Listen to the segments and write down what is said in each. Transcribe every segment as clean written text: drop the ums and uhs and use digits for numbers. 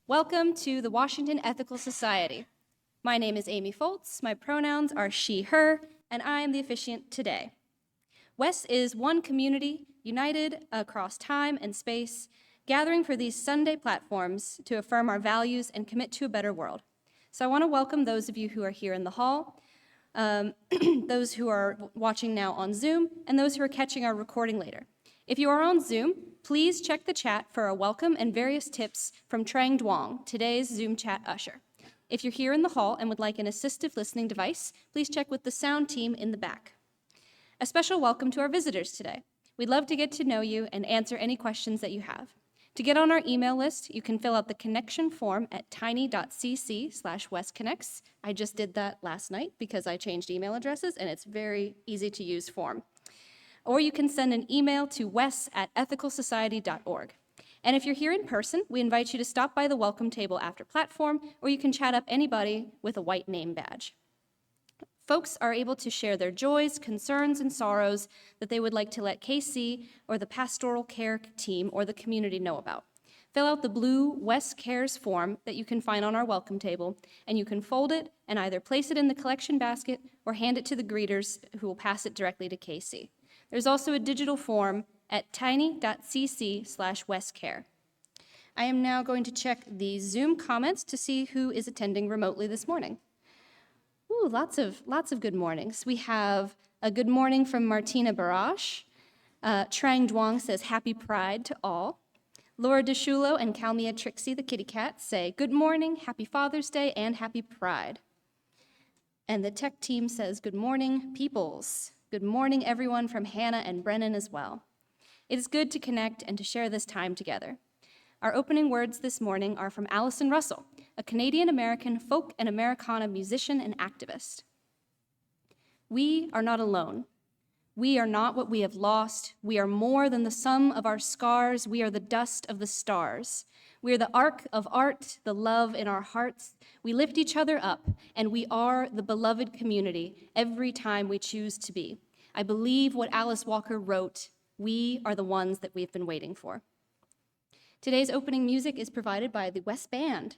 Welcome to the Washington Ethical Society. My name is Amy Foltz, my pronouns are she, her, and I am the officiant today. WES is one community united across time and space, gathering for these Sunday platforms to affirm our values and commit to a better world. So I want to welcome those of you who are here in the hall, those who are watching now on Zoom, and those who are catching our recording later. If you are on Zoom, please check the chat for a welcome and various tips from Trang Duong, today's Zoom chat usher. If you're here in the hall and would like an assistive listening device, please check with the sound team in the back. A special welcome to our visitors today. We'd love to get to know you and answer any questions that you have. To get on our email list, you can fill out the connection form at tiny.cc/wesconnects. I just did that last night because I changed email addresses, and it's very easy to use form. Or you can send an email to wes@ethicalsociety.org. And if you're here in person, we invite you to stop by the welcome table after platform, or you can chat up anybody with a white name badge. Folks are able to share their joys, concerns, and sorrows that they would like to let KC or the pastoral care team or the community know about. Fill out the blue WES Cares form that you can find on our welcome table, and you can fold it and either place it in the collection basket or hand it to the greeters who will pass it directly to KC. There's also a digital form at tiny.cc/wescare. I am now going to check the Zoom comments to see who is attending remotely this morning. Ooh, lots of good mornings. We have a good morning from Martina Barash. Trang Duong says, Happy Pride to all. Laura DeShulo and Kalmia Trixie, the kitty cat, say, Good morning, Happy Father's Day, and Happy Pride. And the tech team says, Good morning, peoples. Good morning, everyone, from Hannah and Brennan as well. It is good to connect and to share this time together. Our opening words this morning are from Allison Russell, a Canadian-American folk and Americana musician and activist. We are not alone. We are not what we have lost. We are more than the sum of our scars. We are the dust of the stars. We are the arc of art, the love in our hearts. We lift each other up, and we are the beloved community every time we choose to be. I believe what Alice Walker wrote, we are the ones that we've been waiting for. Today's opening music is provided by the WES Band.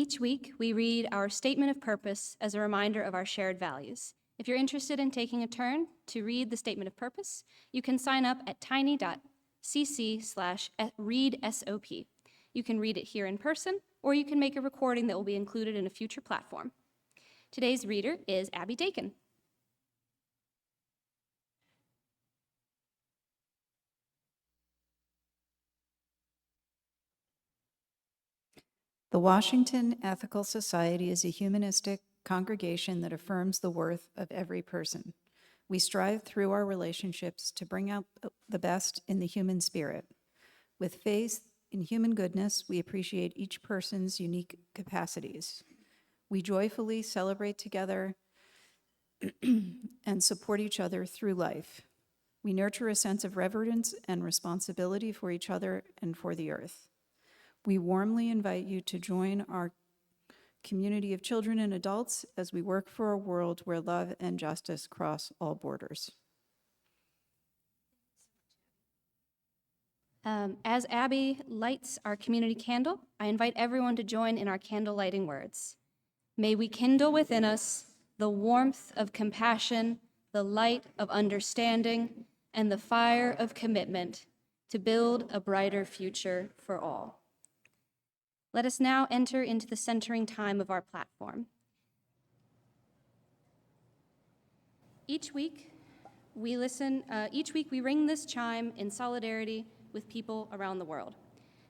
Each week, we read our statement of purpose as a reminder of our shared values. If you're interested in taking a turn to read the statement of purpose, you can sign up at tiny.cc/readsop. You can read it here in person, or you can make a recording that will be included in a future platform. Today's reader is Abby Dakin. The Washington Ethical Society is a humanistic congregation that affirms the worth of every person. We strive through our relationships to bring out the best in the human spirit. With faith in human goodness, we appreciate each person's unique capacities. We joyfully celebrate together and support each other through life. We nurture a sense of reverence and responsibility for each other and for the earth. We warmly invite you to join our community of children and adults as we work for a world where love and justice cross all borders. As Abby lights our community candle, I invite everyone to join in our candle lighting words. May we kindle within us the warmth of compassion, the light of understanding, and the fire of commitment to build a brighter future for all. Let us now enter into the centering time of our platform. Each week we ring this chime in solidarity with people around the world.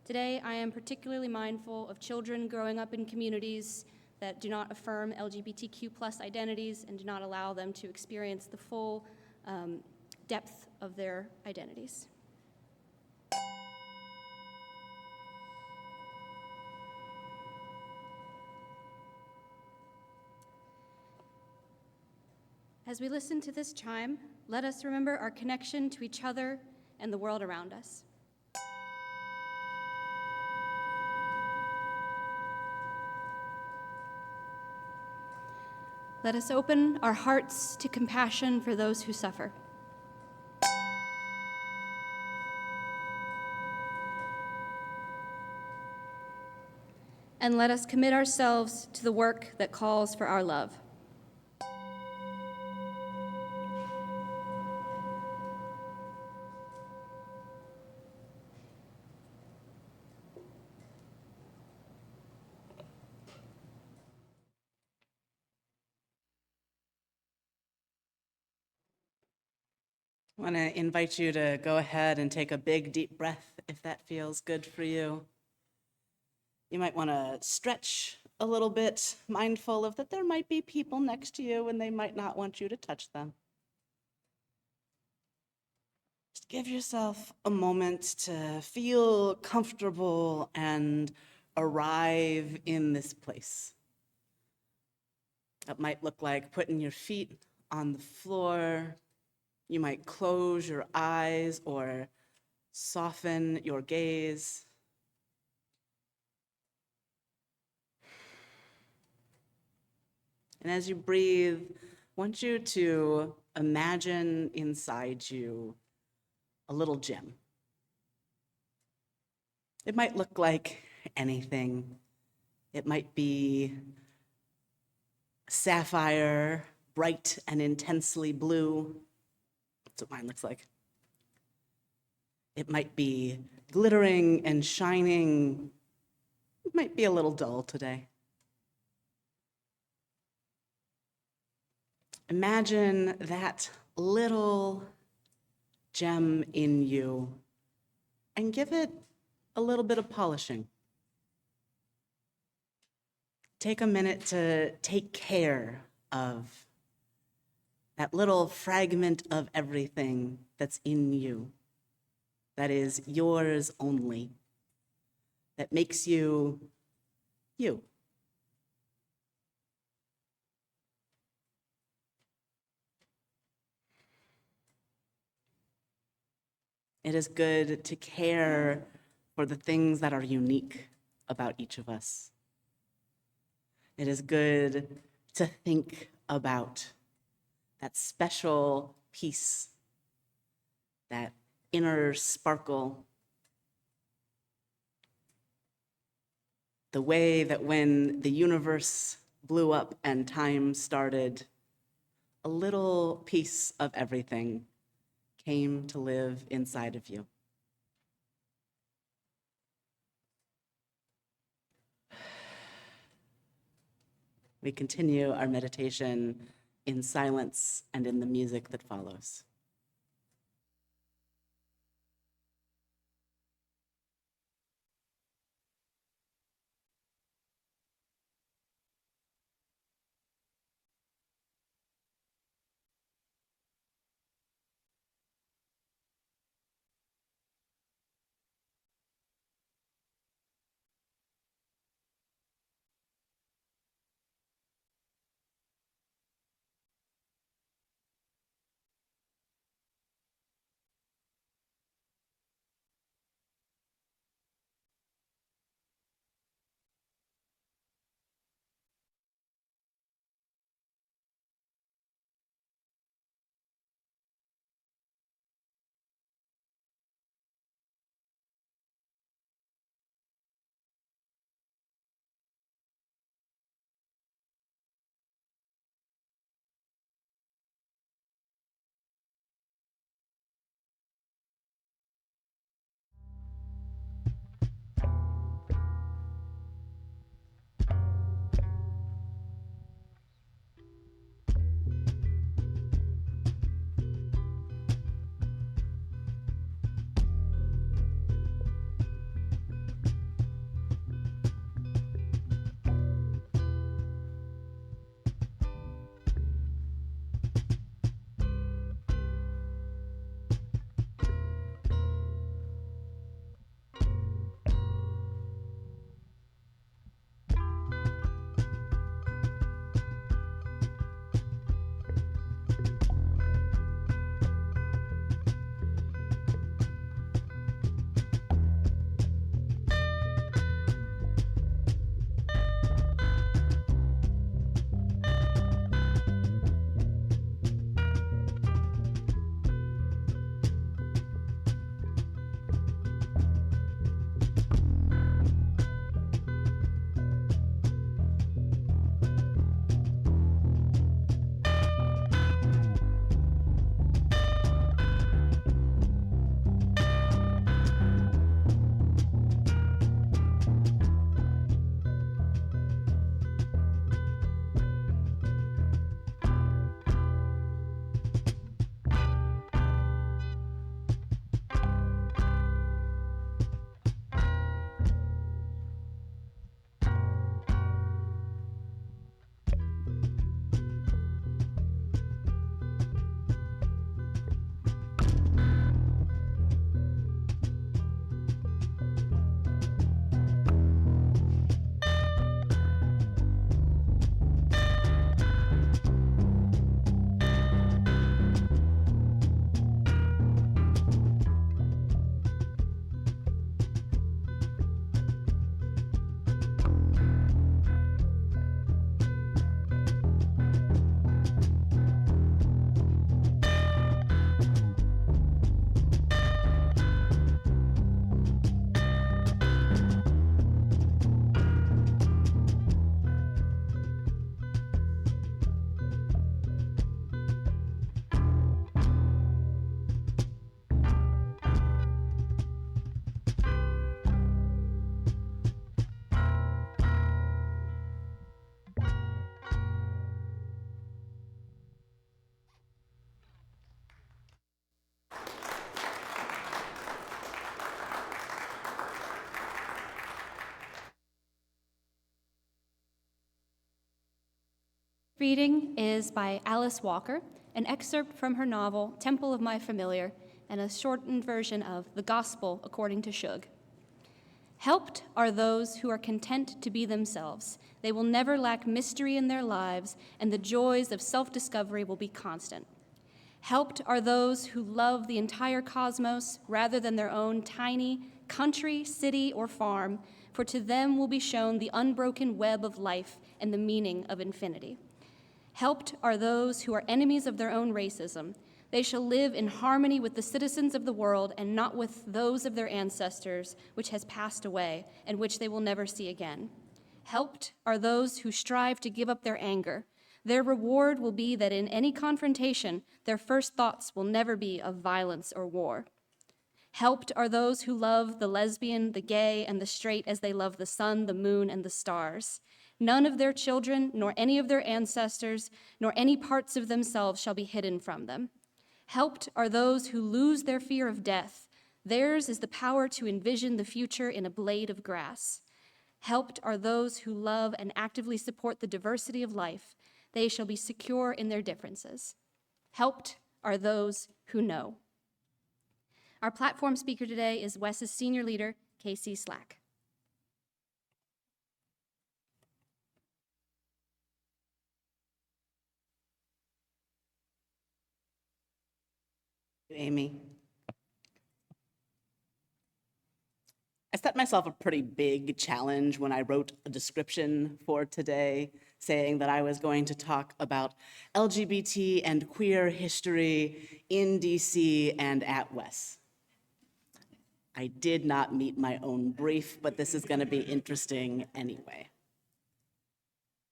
Today, I am particularly mindful of children growing up in communities that do not affirm LGBTQ+ identities and do not allow them to experience the full depth of their identities. As we listen to this chime, let us remember our connection to each other and the world around us. Let us open our hearts to compassion for those who suffer. And let us commit ourselves to the work that calls for our love. I want to invite you to go ahead and take a big, deep breath if that feels good for you. You might want to stretch a little bit, mindful of that there might be people next to you and they might not want you to touch them. Just give yourself a moment to feel comfortable and arrive in this place. That might look like putting your feet on the floor. You might close your eyes or soften your gaze. And as you breathe, I want you to imagine inside you a little gem. It might look like anything. It might be sapphire, bright and intensely blue. That's what mine looks like. It might be glittering and shining. It might be a little dull today. Imagine that little gem in you and give it a little bit of polishing. Take a minute to take care of that little fragment of everything that's in you, that is yours only, that makes you you. It is good to care for the things that are unique about each of us. It is good to think about that special piece, that inner sparkle. The way that when the universe blew up and time started, a little piece of everything came to live inside of you. We continue our meditation in silence and in the music that follows. Reading is by Alice Walker, an excerpt from her novel Temple of My Familiar, and a shortened version of The Gospel According to Shug. Helped are those who are content to be themselves. They will never lack mystery in their lives, and the joys of self-discovery will be constant. Helped are those who love the entire cosmos rather than their own tiny country, city, or farm, for to them will be shown the unbroken web of life and the meaning of infinity. Helped are those who are enemies of their own racism, They shall live in harmony with the citizens of the world and not with those of their ancestors, which has passed away and which they will never see again. Helped are those who strive to give up their anger. Their reward will be that in any confrontation, their first thoughts will never be of violence or war. Helped are those who love the lesbian, the gay, and the straight as they love the sun, the moon, and the stars. None of their children, nor any of their ancestors, nor any parts of themselves shall be hidden from them. Helped are those who lose their fear of death. Theirs is the power to envision the future in a blade of grass. Helped are those who love and actively support the diversity of life. They shall be secure in their differences. Helped are those who know. Our platform speaker today is WES's senior leader, Casey Slack. Amy. I set myself a pretty big challenge when I wrote a description for today, saying that I was going to talk about LGBT and queer history in DC and at WES. I did not meet my own brief, but this is going to be interesting anyway.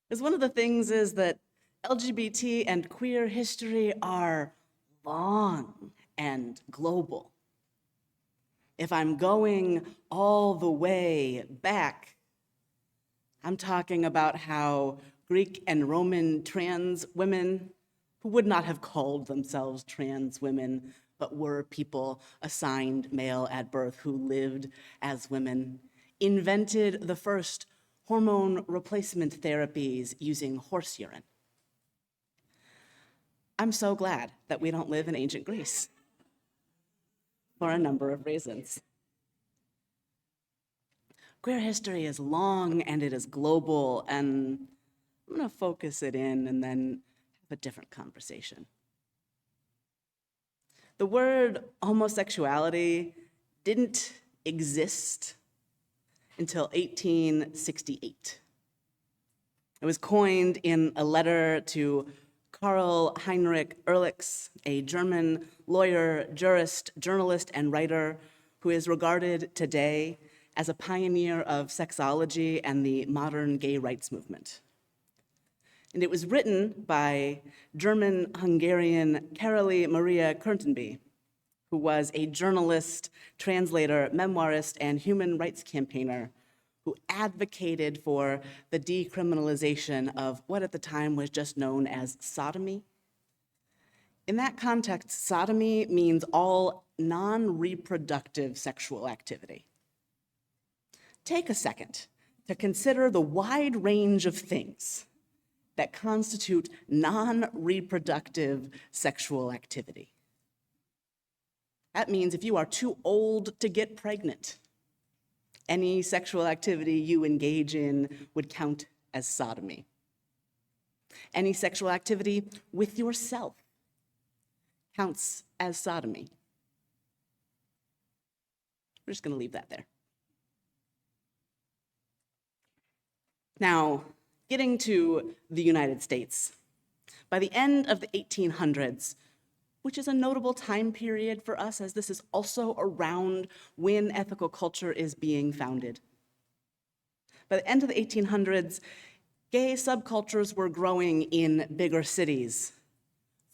Because one of the things is that LGBT and queer history are long and global. If I'm going all the way back, I'm talking about how Greek and Roman trans women, who would not have called themselves trans women, but were people assigned male at birth who lived as women, invented the first hormone replacement therapies using horse urine. I'm so glad that we don't live in ancient Greece for a number of reasons. Queer history is long and it is global, and I'm going to focus it in and then have a different conversation. The word homosexuality didn't exist until 1868. It was coined in a letter to Karl Heinrich Ehrlich, a German lawyer, jurist, journalist, and writer who is regarded today as a pioneer of sexology and the modern gay rights movement. And it was written by German-Hungarian Caroly Maria Kurtenby, who was a journalist, translator, memoirist, and human rights campaigner who advocated for the decriminalization of what at the time was just known as sodomy. In that context, sodomy means all non-reproductive sexual activity. Take a second to consider the wide range of things that constitute non-reproductive sexual activity. That means if you are too old to get pregnant, any sexual activity you engage in would count as sodomy. Any sexual activity with yourself counts as sodomy. We're just going to leave that there. Now, getting to the United States. By the end of the 1800s, which is a notable time period for us as this is also around when ethical culture is being founded. By the end of the 1800s, gay subcultures were growing in bigger cities.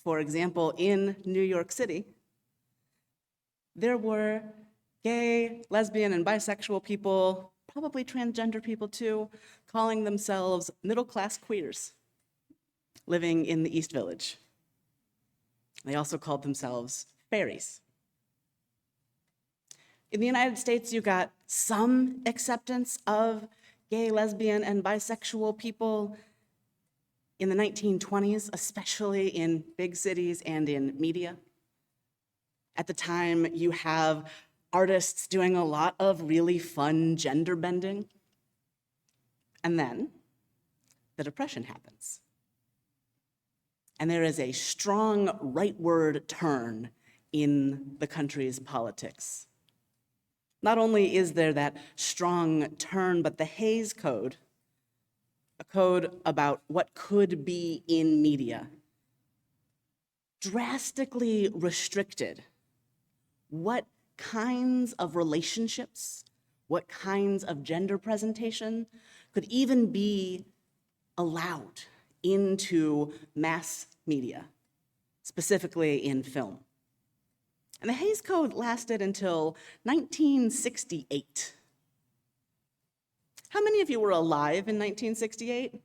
For example, in New York City, there were gay, lesbian, and bisexual people, probably transgender people too, calling themselves middle-class queers, living in the East Village. They also called themselves fairies. In the United States, you got some acceptance of gay, lesbian, and bisexual people in the 1920s, especially in big cities and in media. At the time, you have artists doing a lot of really fun gender bending. And then the Depression happens. And there is a strong rightward turn in the country's politics. Not only is there that strong turn, but the Hays Code, a code about what could be in media, drastically restricted what kinds of relationships, what kinds of gender presentation could even be allowed into mass media, specifically in film. And the Hays Code lasted until 1968. How many of you were alive in 1968?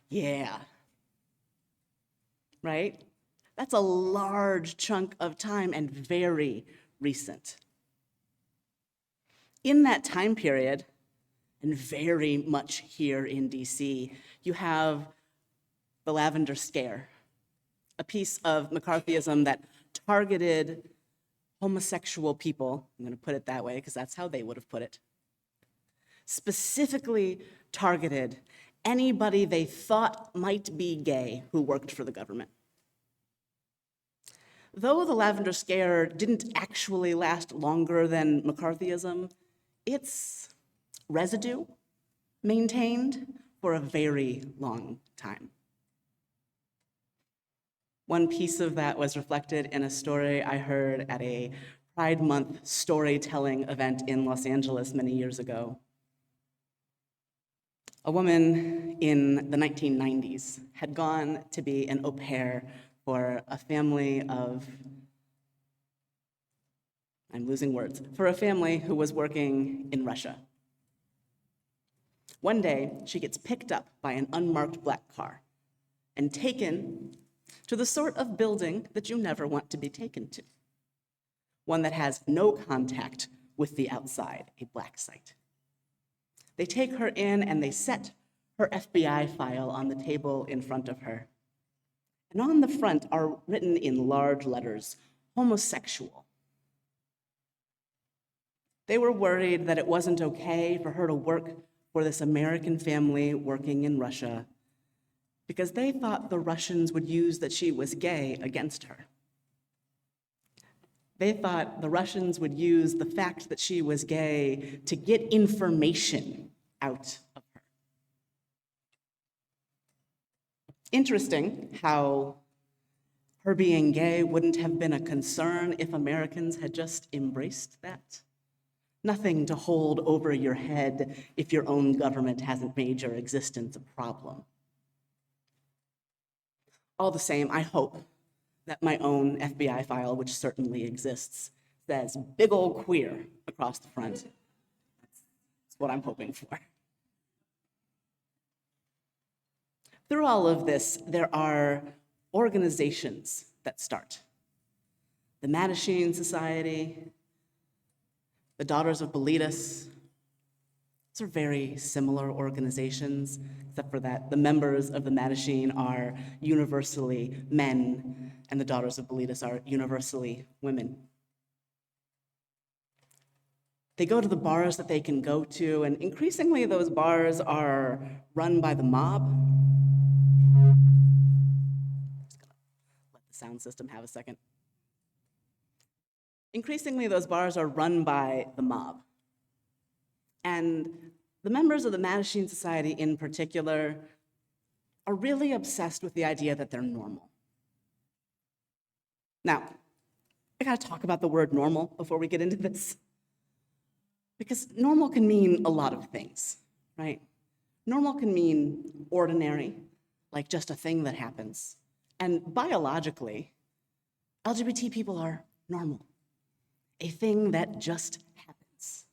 Yeah. Right? That's a large chunk of time and very recent. In that time period, and very much here in DC, you have the Lavender Scare, a piece of McCarthyism that targeted homosexual people, I'm going to put it that way because that's how they would have put it, specifically targeted anybody they thought might be gay who worked for the government. Though the Lavender Scare didn't actually last longer than McCarthyism, its residue maintained for a very long time. One piece of that was reflected in a story I heard at a Pride Month storytelling event in Los Angeles many years ago. A woman in the 1990s had gone to be an au pair for a family of, I'm losing words, for a family who was working in Russia. One day, she gets picked up by an unmarked black car and taken to the sort of building that you never want to be taken to, one that has no contact with the outside, a black site. They take her in and they set her FBI file on the table in front of her. And on the front are written in large letters, homosexual. They were worried that it wasn't okay for her to work for this American family working in Russia because they thought the Russians would use that she was gay against her. They thought the Russians would use the fact that she was gay to get information out of her. Interesting how her being gay wouldn't have been a concern if Americans had just embraced that. Nothing to hold over your head if your own government hasn't made your existence a problem. All the same, I hope that my own FBI file, which certainly exists, says big old queer across the front. That's what I'm hoping for. Through all of this, there are organizations that start. The Mattachine Society, the Daughters of Bilitis. These are very similar organizations, except for that the members of the Mattachine are universally men, and the Daughters of Bilitis are universally women. They go to the bars that they can go to, and increasingly those bars are run by the mob. Just gonna let the sound system have a second. Increasingly, those bars are run by the mob. And the members of the Mattachine Society in particular are really obsessed with the idea that they're normal. Now, I gotta talk about the word normal before we get into this. Because normal can mean a lot of things, right? Normal can mean ordinary, like just a thing that happens. And biologically, LGBT people are normal. A thing that just happens.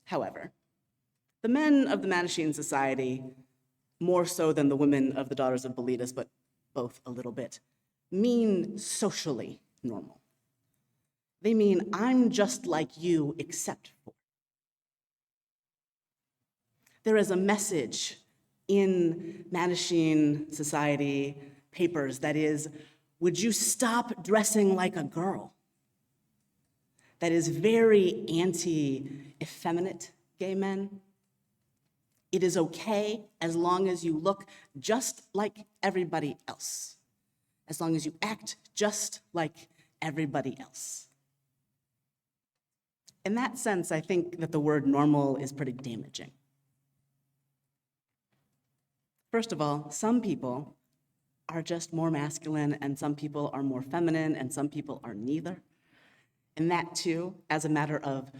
However, the men of the Mattachine Society, more so than the women of the Daughters of Bilitis, but both a little bit, mean socially normal. They mean I'm just like you except for. There is a message in Mattachine Society papers that is, would you stop dressing like a girl? That is very anti-effeminate gay men. It is okay as long as you look just like everybody else, as long as you act just like everybody else. In that sense, I think that the word normal is pretty damaging. First of all, some people are just more masculine and some people are more feminine and some people are neither. And that too, as a matter of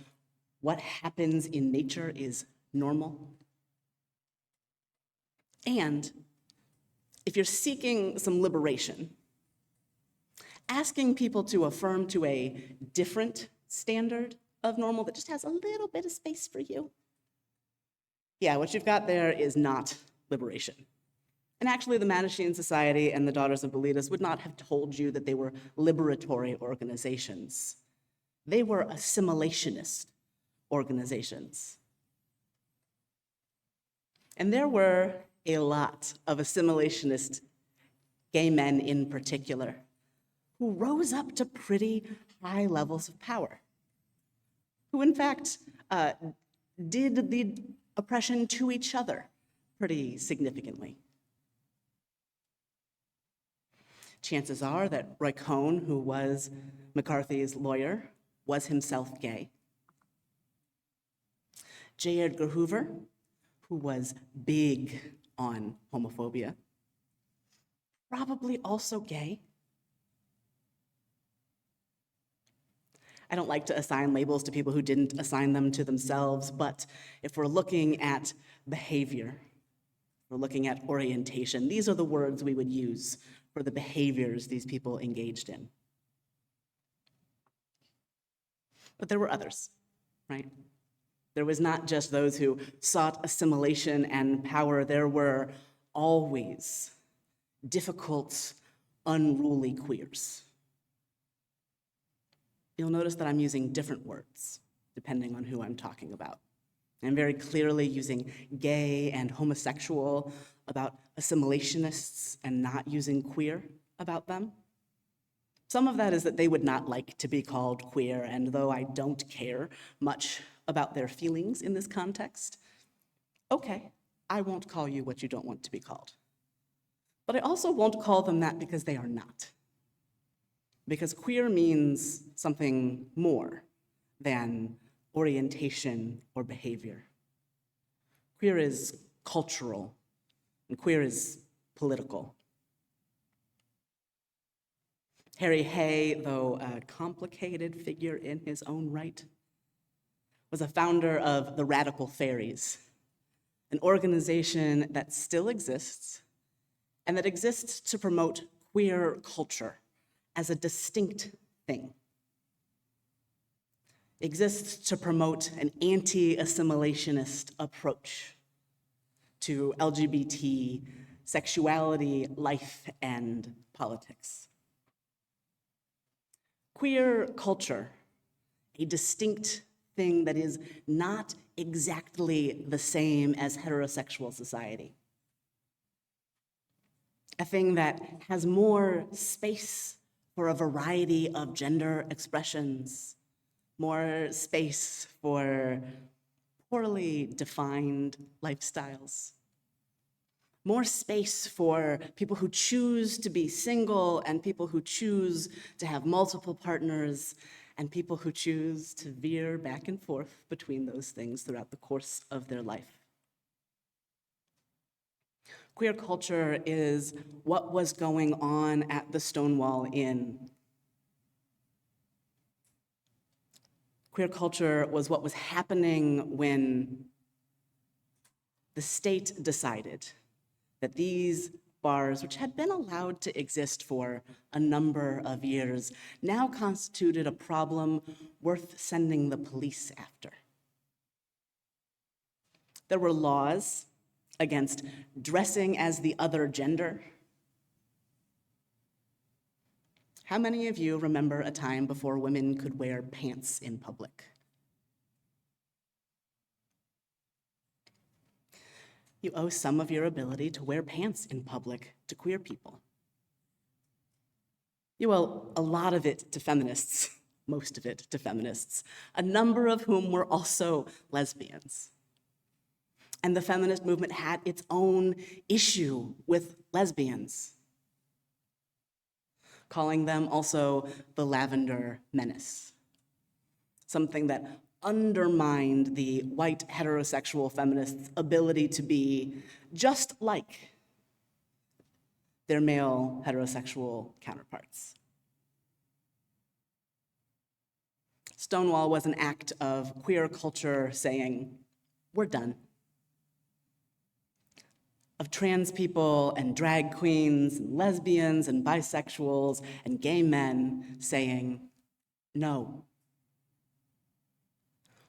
what happens in nature, is normal. And if you're seeking some liberation, asking people to affirm to a different standard of normal that just has a little bit of space for you, yeah, what you've got there is not liberation. And actually, the Mattachine Society and the Daughters of Bilitis would not have told you that they were liberatory organizations. They were assimilationist organizations. And there were a lot of assimilationist gay men in particular who rose up to pretty high levels of power, who in fact did the oppression to each other pretty significantly. Chances are that Roy Cohn, who was McCarthy's lawyer, was himself gay. J. Edgar Hoover, who was big on homophobia, probably also gay. I don't like to assign labels to people who didn't assign them to themselves, but if we're looking at behavior, we're looking at orientation, these are the words we would use for the behaviors these people engaged in. But there were others, right? There was not just those who sought assimilation and power. There were always difficult, unruly queers. You'll notice that I'm using different words depending on who I'm talking about. I'm very clearly using gay and homosexual about assimilationists and not using queer about them. Some of that is that they would not like to be called queer, and though I don't care much about their feelings in this context, okay, I won't call you what you don't want to be called. But I also won't call them that because they are not. Because queer means something more than orientation or behavior. Queer is cultural, and queer is political. Harry Hay, though a complicated figure in his own right, was a founder of the Radical Fairies, an organization that still exists and that exists to promote queer culture as a distinct thing. Exists to promote an anti-assimilationist approach to LGBT sexuality, life, and politics. Queer culture, a distinct thing that is not exactly the same as heterosexual society. A thing that has more space for a variety of gender expressions, more space for poorly defined lifestyles, more space for people who choose to be single and people who choose to have multiple partners and people who choose to veer back and forth between those things throughout the course of their life. Queer culture is what was going on at the Stonewall Inn. Queer culture was what was happening when the state decided that these bars, which had been allowed to exist for a number of years, now constituted a problem worth sending the police after. There were laws against dressing as the other gender. How many of you remember a time before women could wear pants in public? You owe some of your ability to wear pants in public to queer people. You owe a lot of it to feminists, most of it to feminists, a number of whom were also lesbians. And the feminist movement had its own issue with lesbians, calling them also the Lavender Menace, something that undermined the white heterosexual feminists' ability to be just like their male heterosexual counterparts. Stonewall was an act of queer culture saying, we're done. Of trans people and drag queens and lesbians and bisexuals and gay men saying, no.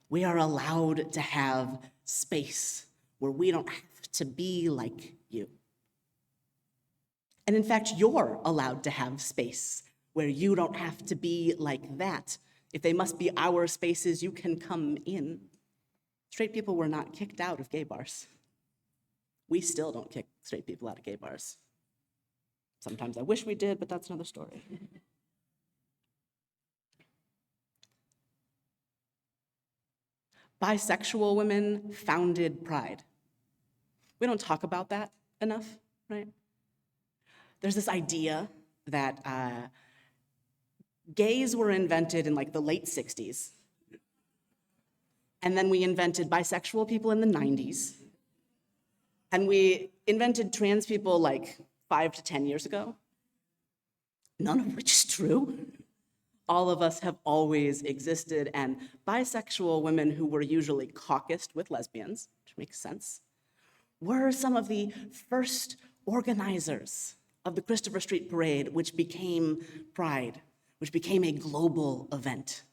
We are allowed to have space where we don't have to be like you. And in fact, you're allowed to have space where you don't have to be like that. If they must be our spaces, you can come in. Straight people were not kicked out of gay bars. We still don't kick straight people out of gay bars. Sometimes I wish we did, but that's another story. Bisexual women founded Pride. We don't talk about that enough, right? There's this idea that gays were invented in like the late 60s. And then we invented bisexual people in the 90s. And we invented trans people like 5 to 10 years ago. None of which is true. All of us have always existed, and bisexual women who were usually caucused with lesbians, which makes sense, were some of the first organizers of the Christopher Street Parade, which became Pride, which became a global event.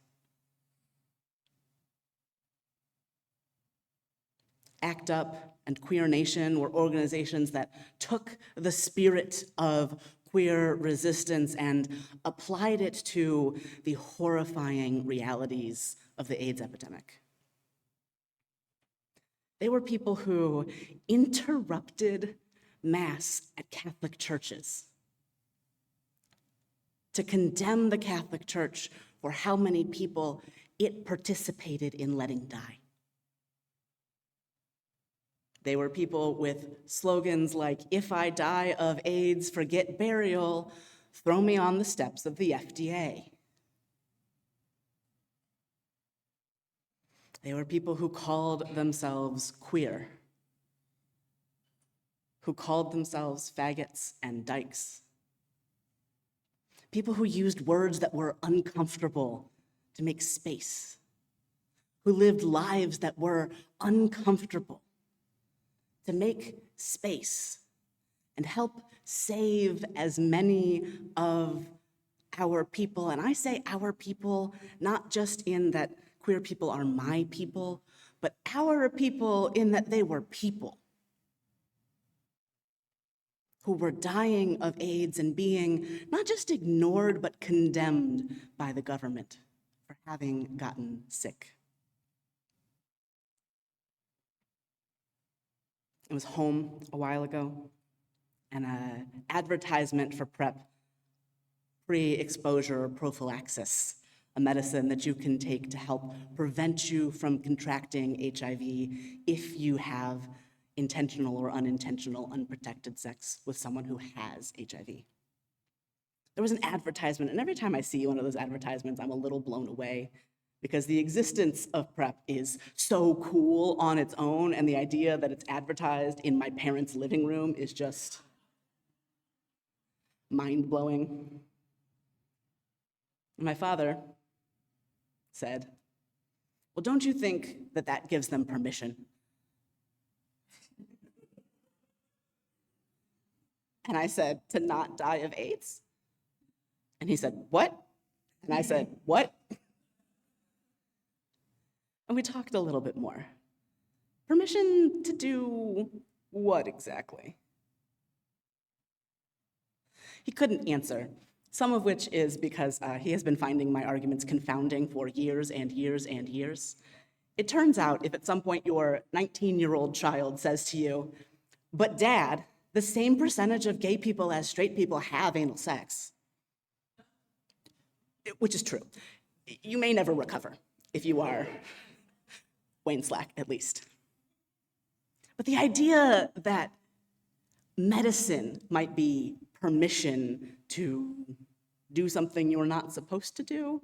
ACT UP and Queer Nation were organizations that took the spirit of queer resistance and applied it to the horrifying realities of the AIDS epidemic. They were people who interrupted Mass at Catholic churches to condemn the Catholic Church for how many people it participated in letting die. They were people with slogans like, if I die of AIDS, forget burial, throw me on the steps of the FDA. They were people who called themselves queer, who called themselves faggots and dykes. People who used words that were uncomfortable to make space, who lived lives that were uncomfortable to make space and help save as many of our people. And I say our people, not just in that queer people are my people, but our people in that they were people who were dying of AIDS and being not just ignored, but condemned by the government for having gotten sick. I was home a while ago, and an advertisement for PrEP, pre-exposure prophylaxis, a medicine that you can take to help prevent you from contracting HIV if you have intentional or unintentional unprotected sex with someone who has HIV. There was an advertisement, and every time I see one of those advertisements, I'm a little blown away, because the existence of PrEP is so cool on its own, and the idea that it's advertised in my parents' living room is just mind-blowing. My father said, well, don't you think that that gives them permission? And I said, to not die of AIDS? And he said, what? And I said, what? And we talked a little bit more. Permission to do what exactly? He couldn't answer, some of which is because he has been finding my arguments confounding for years and years and years. It turns out if at some point your 19-year-old child says to you, but Dad, the same percentage of gay people as straight people have anal sex, which is true. You may never recover if you are Wayne Slack, at least. But the idea that medicine might be permission to do something you're not supposed to do,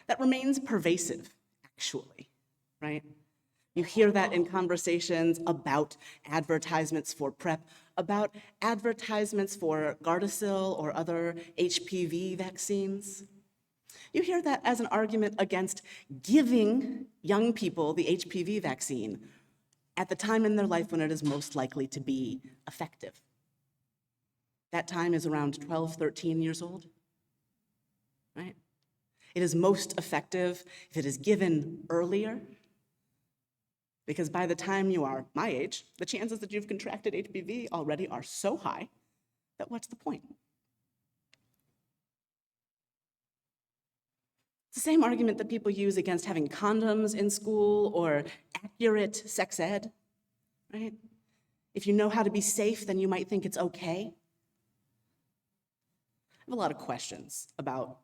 that remains pervasive, actually, right? You hear that in conversations about advertisements for PrEP, about advertisements for Gardasil or other HPV vaccines. You hear that as an argument against giving young people the HPV vaccine at the time in their life when it is most likely to be effective. That time is around 12, 13 years old, right? It is most effective if it is given earlier, because by the time you are my age, the chances that you've contracted HPV already are so high that what's the point? It's the same argument that people use against having condoms in school or accurate sex ed, right? If you know how to be safe, then you might think it's okay. I have a lot of questions about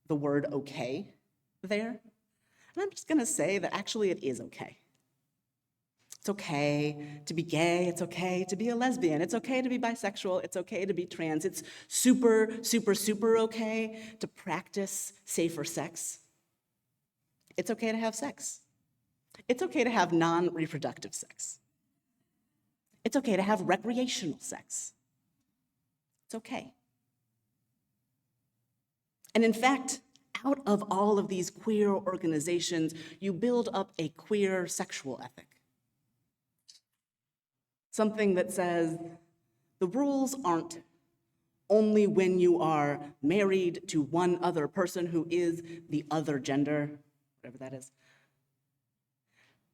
the word okay there. And I'm just gonna say that actually it is okay. It's okay to be gay, it's okay to be a lesbian, it's okay to be bisexual, it's okay to be trans, it's super, super, super okay to practice safer sex. It's okay to have sex. It's okay to have non-reproductive sex. It's okay to have recreational sex. It's okay. And in fact, out of all of these queer organizations, you build up a queer sexual ethic. Something that says the rules aren't only when you are married to one other person who is the other gender, whatever that is.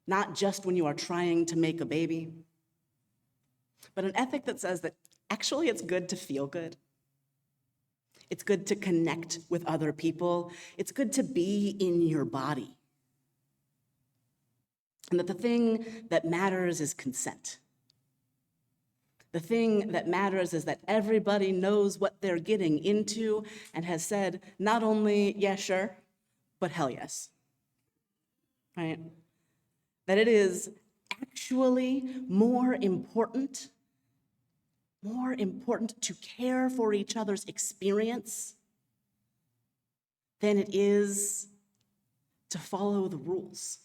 Not just when you are trying to make a baby, but an ethic that says that actually it's good to feel good. It's good to connect with other people. It's good to be in your body. And that the thing that matters is consent. The thing that matters is that everybody knows what they're getting into and has said not only, yeah, sure, but hell yes, right? That it is actually more important to care for each other's experience than it is to follow the rules.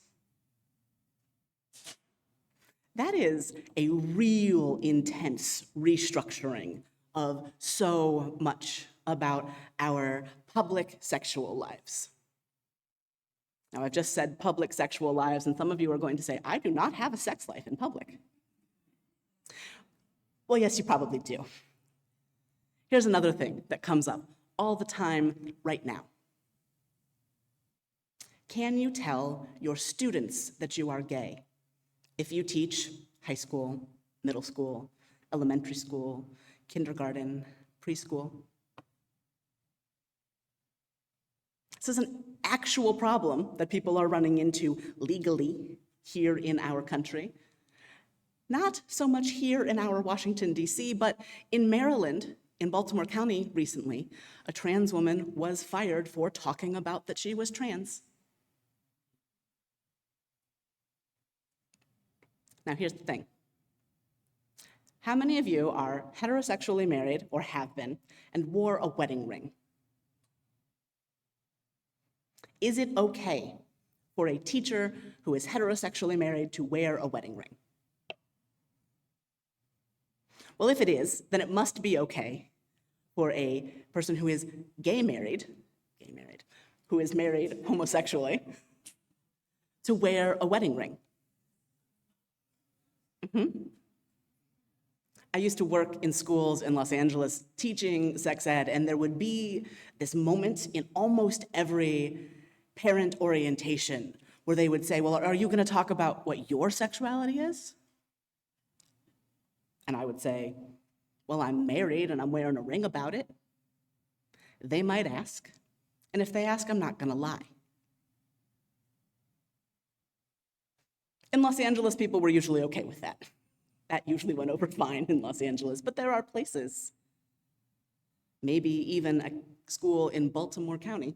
That is a real intense restructuring of so much about our public sexual lives. Now, I've just said public sexual lives, and some of you are going to say, I do not have a sex life in public. Well, yes, you probably do. Here's another thing that comes up all the time right now. Can you tell your students that you are gay if you teach high school, middle school, elementary school, kindergarten, preschool? This is an actual problem that people are running into legally here in our country. Not so much here in our Washington, D.C., but in Maryland, in Baltimore County recently, a trans woman was fired for talking about that she was trans. Now, here's the thing. How many of you are heterosexually married, or have been, and wore a wedding ring? Is it okay for a teacher who is heterosexually married to wear a wedding ring? Well, if it is, then it must be okay for a person who is gay married, who is married homosexually, to wear a wedding ring. I used to work in schools in Los Angeles teaching sex ed, and there would be this moment in almost every parent orientation where they would say, well, are you going to talk about what your sexuality is? And I would say, well, I'm married and I'm wearing a ring about it. They might ask, and if they ask, I'm not going to lie. In Los Angeles, people were usually okay with that. That usually went over fine in Los Angeles, but there are places, maybe even a school in Baltimore County,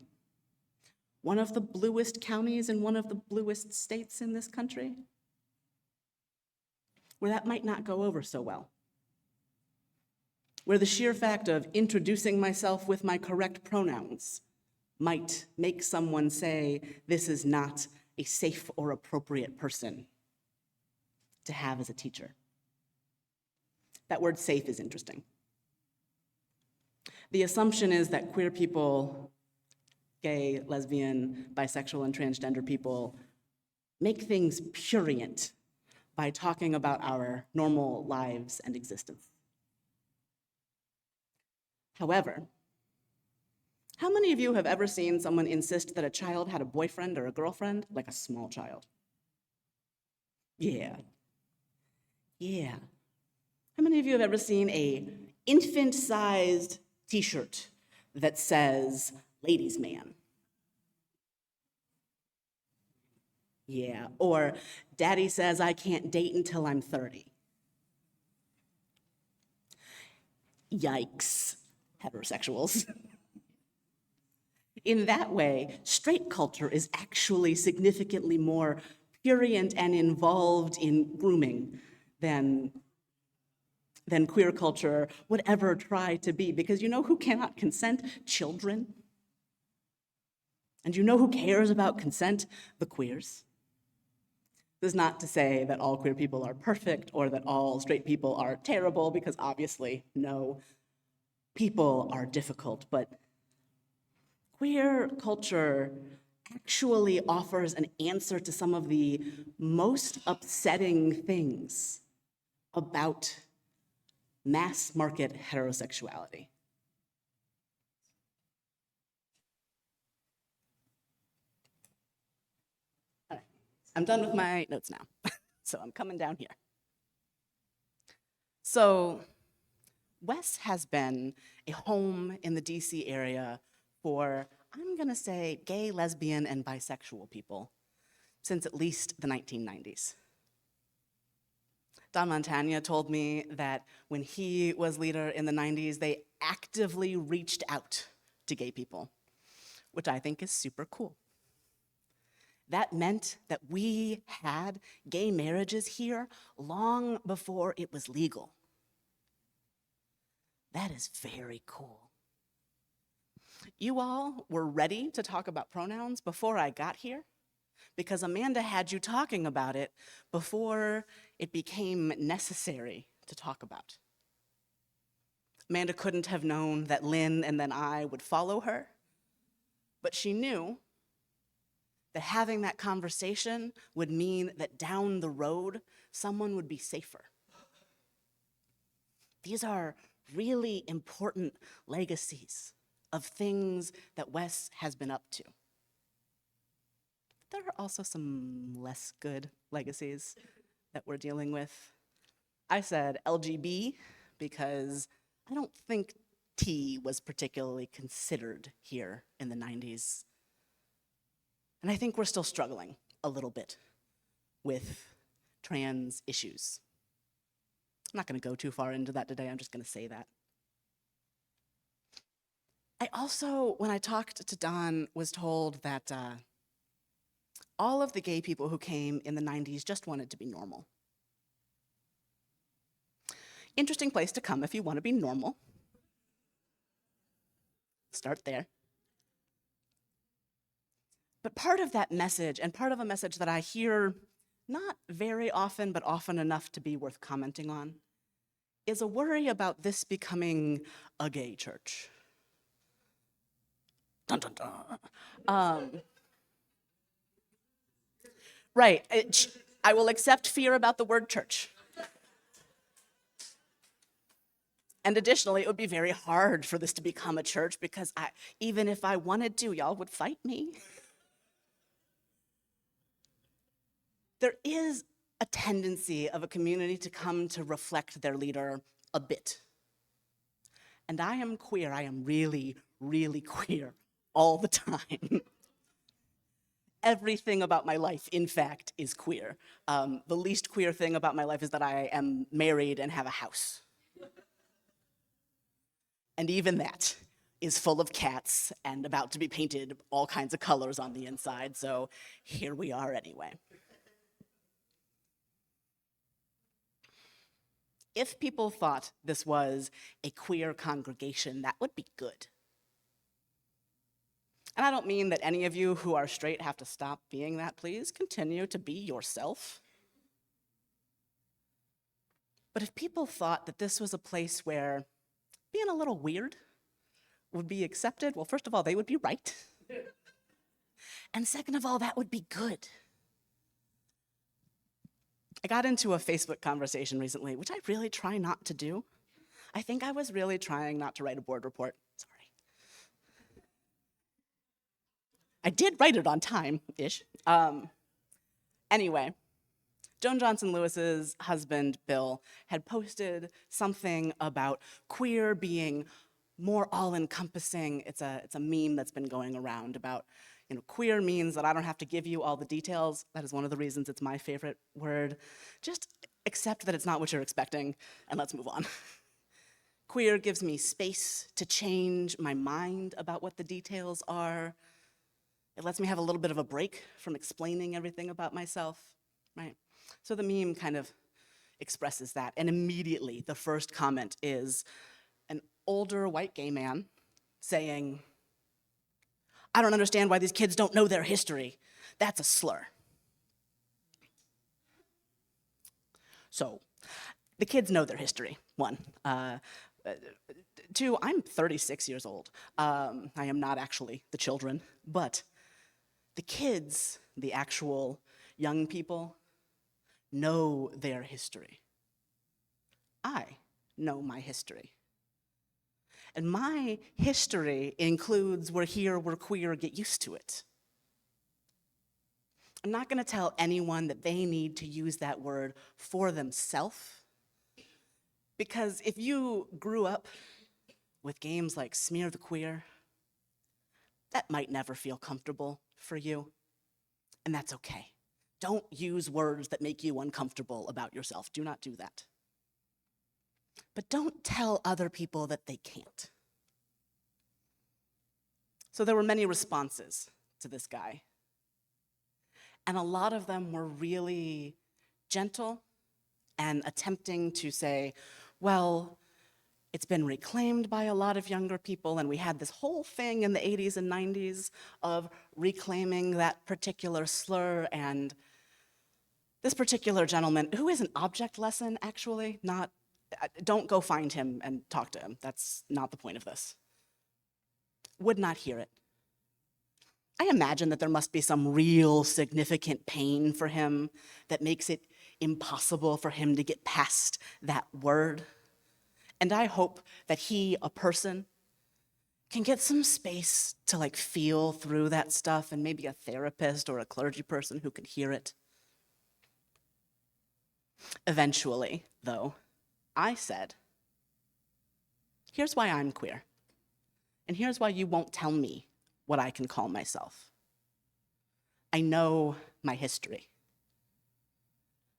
one of the bluest counties in one of the bluest states in this country, where that might not go over so well. Where the sheer fact of introducing myself with my correct pronouns might make someone say, this is not a safe or appropriate person to have as a teacher. That word safe is interesting. The assumption is that queer people, gay, lesbian, bisexual, and transgender people make things purient by talking about our normal lives and existence. However, how many of you have ever seen someone insist that a child had a boyfriend or a girlfriend, like a small child? Yeah. How many of you have ever seen a infant-sized t-shirt that says, ladies' man? Yeah, or daddy says I can't date until I'm 30. Yikes, heterosexuals. In that way, straight culture is actually significantly more prurient and involved in grooming than queer culture would ever try to be. Because you know who cannot consent? Children. And you know who cares about consent? The queers. This is not to say that all queer people are perfect or that all straight people are terrible, because obviously, no, people are difficult, but queer culture actually offers an answer to some of the most upsetting things about mass market heterosexuality. All right, I'm done with my notes now, so I'm coming down here. So, WES has been a home in the DC area for, I'm gonna say, gay, lesbian, and bisexual people since at least the 1990s. Don Montagna told me that when he was leader in the 90s, they actively reached out to gay people, which I think is super cool. That meant that we had gay marriages here long before it was legal. That is very cool. You all were ready to talk about pronouns before I got here, because Amanda had you talking about it before it became necessary to talk about. Amanda couldn't have known that Lynn and then I would follow her, but she knew that having that conversation would mean that down the road, someone would be safer. These are really important legacies of things that WES has been up to. There are also some less good legacies that we're dealing with. I said LGB because I don't think T was particularly considered here in the 90s. And I think we're still struggling a little bit with trans issues. I'm not going to go too far into that today, I'm just going to say that. I also, when I talked to Don, was told that all of the gay people who came in the 90s just wanted to be normal. Interesting place to come if you want to be normal. Start there. But part of that message, and part of a message that I hear not very often, but often enough to be worth commenting on, is a worry about this becoming a gay church. Dun, dun, dun. Right, I will accept fear about the word church. And additionally, it would be very hard for this to become a church because even if I wanted to, y'all would fight me. There is a tendency of a community to come to reflect their leader a bit. And I am queer, I am really, really queer all the time. Everything about my life, in fact, is queer. The least queer thing about my life is that I am married and have a house. And even that is full of cats and about to be painted all kinds of colors on the inside, so here we are anyway. If people thought this was a queer congregation, that would be good. And I don't mean that any of you who are straight have to stop being that. Please continue to be yourself. But if people thought that this was a place where being a little weird would be accepted, well, first of all, they would be right. And second of all, that would be good. I got into a Facebook conversation recently, which I really try not to do. I think I was really trying not to write a board report. Sorry. I did write it on time-ish. Anyway, Joan Johnson Lewis's husband, Bill, had posted something about queer being more all-encompassing. It's a meme that's been going around about, queer means that I don't have to give you all the details. That is one of the reasons it's my favorite word. Just accept that it's not what you're expecting, and let's move on. Queer gives me space to change my mind about what the details are. It lets me have a little bit of a break from explaining everything about myself, right? So the meme kind of expresses that, and immediately the first comment is an older white gay man saying, "I don't understand why these kids don't know their history. That's a slur." So the kids know their history, one. Two, I'm 36 years old. I am not actually the children, but the kids, the actual young people, know their history. I know my history. And my history includes we're here, we're queer, get used to it. I'm not gonna tell anyone that they need to use that word for themselves, because if you grew up with games like Smear the Queer, that might never feel comfortable for you, and that's okay. Don't use words that make you uncomfortable about yourself. Do not do that. But don't tell other people that they can't. So there were many responses to this guy, and a lot of them were really gentle and attempting to say, well, it's been reclaimed by a lot of younger people, and we had this whole thing in the 80s and 90s of reclaiming that particular slur, and this particular gentleman, who is an object lesson, actually, don't go find him and talk to him. That's not the point of this. Would not hear it. I imagine that there must be some real significant pain for him that makes it impossible for him to get past that word. And I hope that he, a person, can get some space to feel through that stuff, and maybe a therapist or a clergy person who can hear it. Eventually, though, I said, here's why I'm queer, and here's why you won't tell me what I can call myself. I know my history.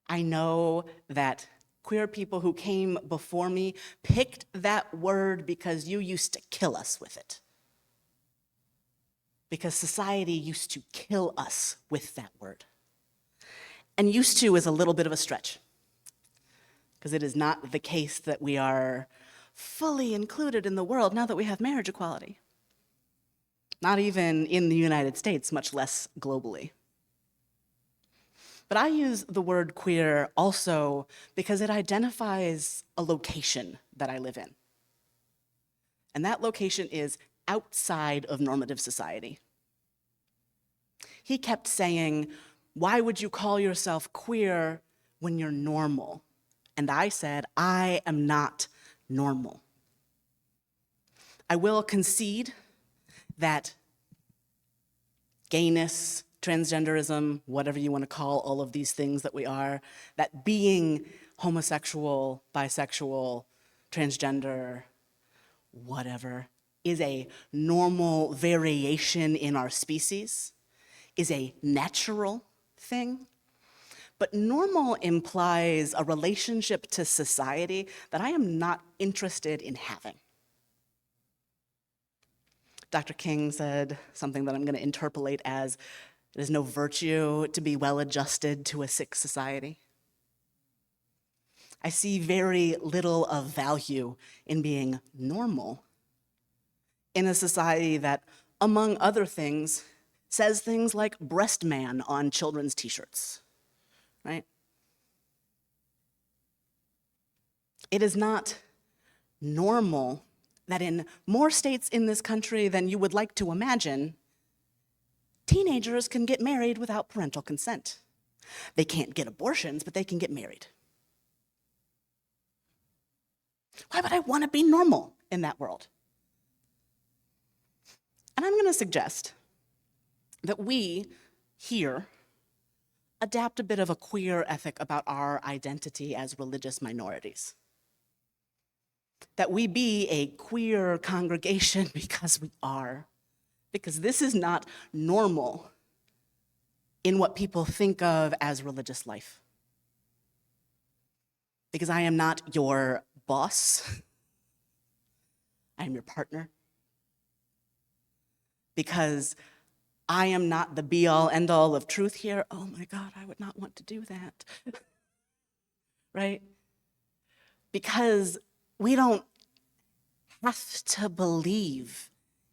I know that queer people who came before me picked that word because you used to kill us with it. Because society used to kill us with that word. And used to is a little bit of a stretch, because it is not the case that we are fully included in the world now that we have marriage equality. Not even in the United States, much less globally. But I use the word queer also because it identifies a location that I live in. And that location is outside of normative society. He kept saying, why would you call yourself queer when you're normal? And I said, I am not normal. I will concede that gayness, transgenderism, whatever you want to call all of these things that we are, that being homosexual, bisexual, transgender, whatever, is a normal variation in our species, is a natural thing. But normal implies a relationship to society that I am not interested in having. Dr. King said something that I'm going to interpolate as, it is no virtue to be well-adjusted to a sick society. I see very little of value in being normal in a society that, among other things, says things like breast man on children's t-shirts, right? It is not normal that in more states in this country than you would like to imagine, teenagers can get married without parental consent. They can't get abortions, but they can get married. Why would I want to be normal in that world? And I'm going to suggest that we here adapt a bit of a queer ethic about our identity as religious minorities. That we be a queer congregation because we are. Because this is not normal in what people think of as religious life. Because I am not your boss. I am your partner. Because I am not the be-all, end-all of truth here. Oh my God, I would not want to do that. Right? Because we don't have to believe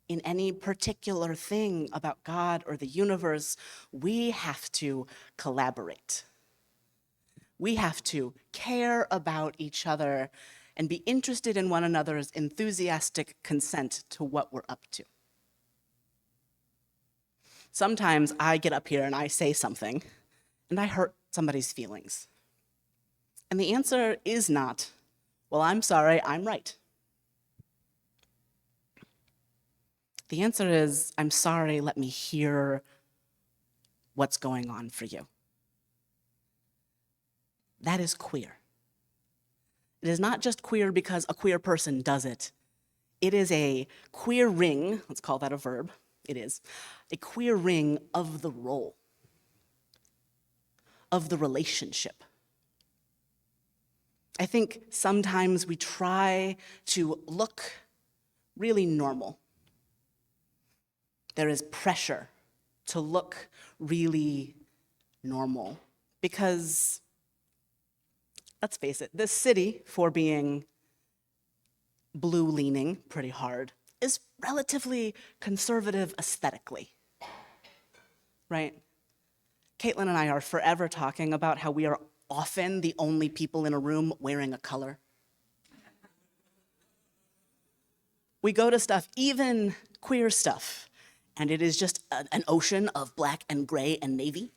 in any particular thing about God or the universe. We have to collaborate. We have to care about each other and be interested in one another's enthusiastic consent to what we're up to. Sometimes I get up here and I say something and I hurt somebody's feelings. And the answer is not, well, I'm sorry, I'm right. The answer is, I'm sorry, let me hear what's going on for you. That is queer. It is not just queer because a queer person does it. It is a queer ring, let's call that a verb, it is, a queer ring of the role, of the relationship. I think sometimes we try to look really normal. There is pressure to look really normal because, let's face it, this city, for being blue-leaning pretty hard, is relatively conservative aesthetically, right? Caitlin and I are forever talking about how we are often the only people in a room wearing a color. We go to stuff, even queer stuff, and it is just an ocean of black and gray and navy.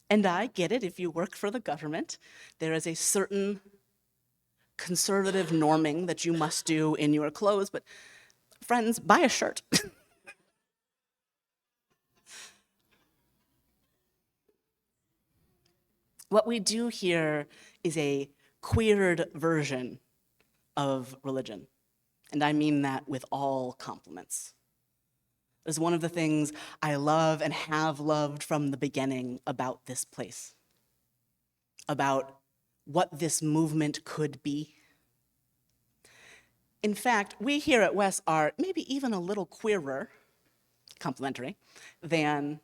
And I get it, if you work for the government, there is a certain conservative norming that you must do in your clothes, but friends, buy a shirt. What we do here is a queered version of religion, and I mean that with all compliments. It is one of the things I love and have loved from the beginning about this place, about what this movement could be. In fact, we here at WES are maybe even a little queerer, complimentary, than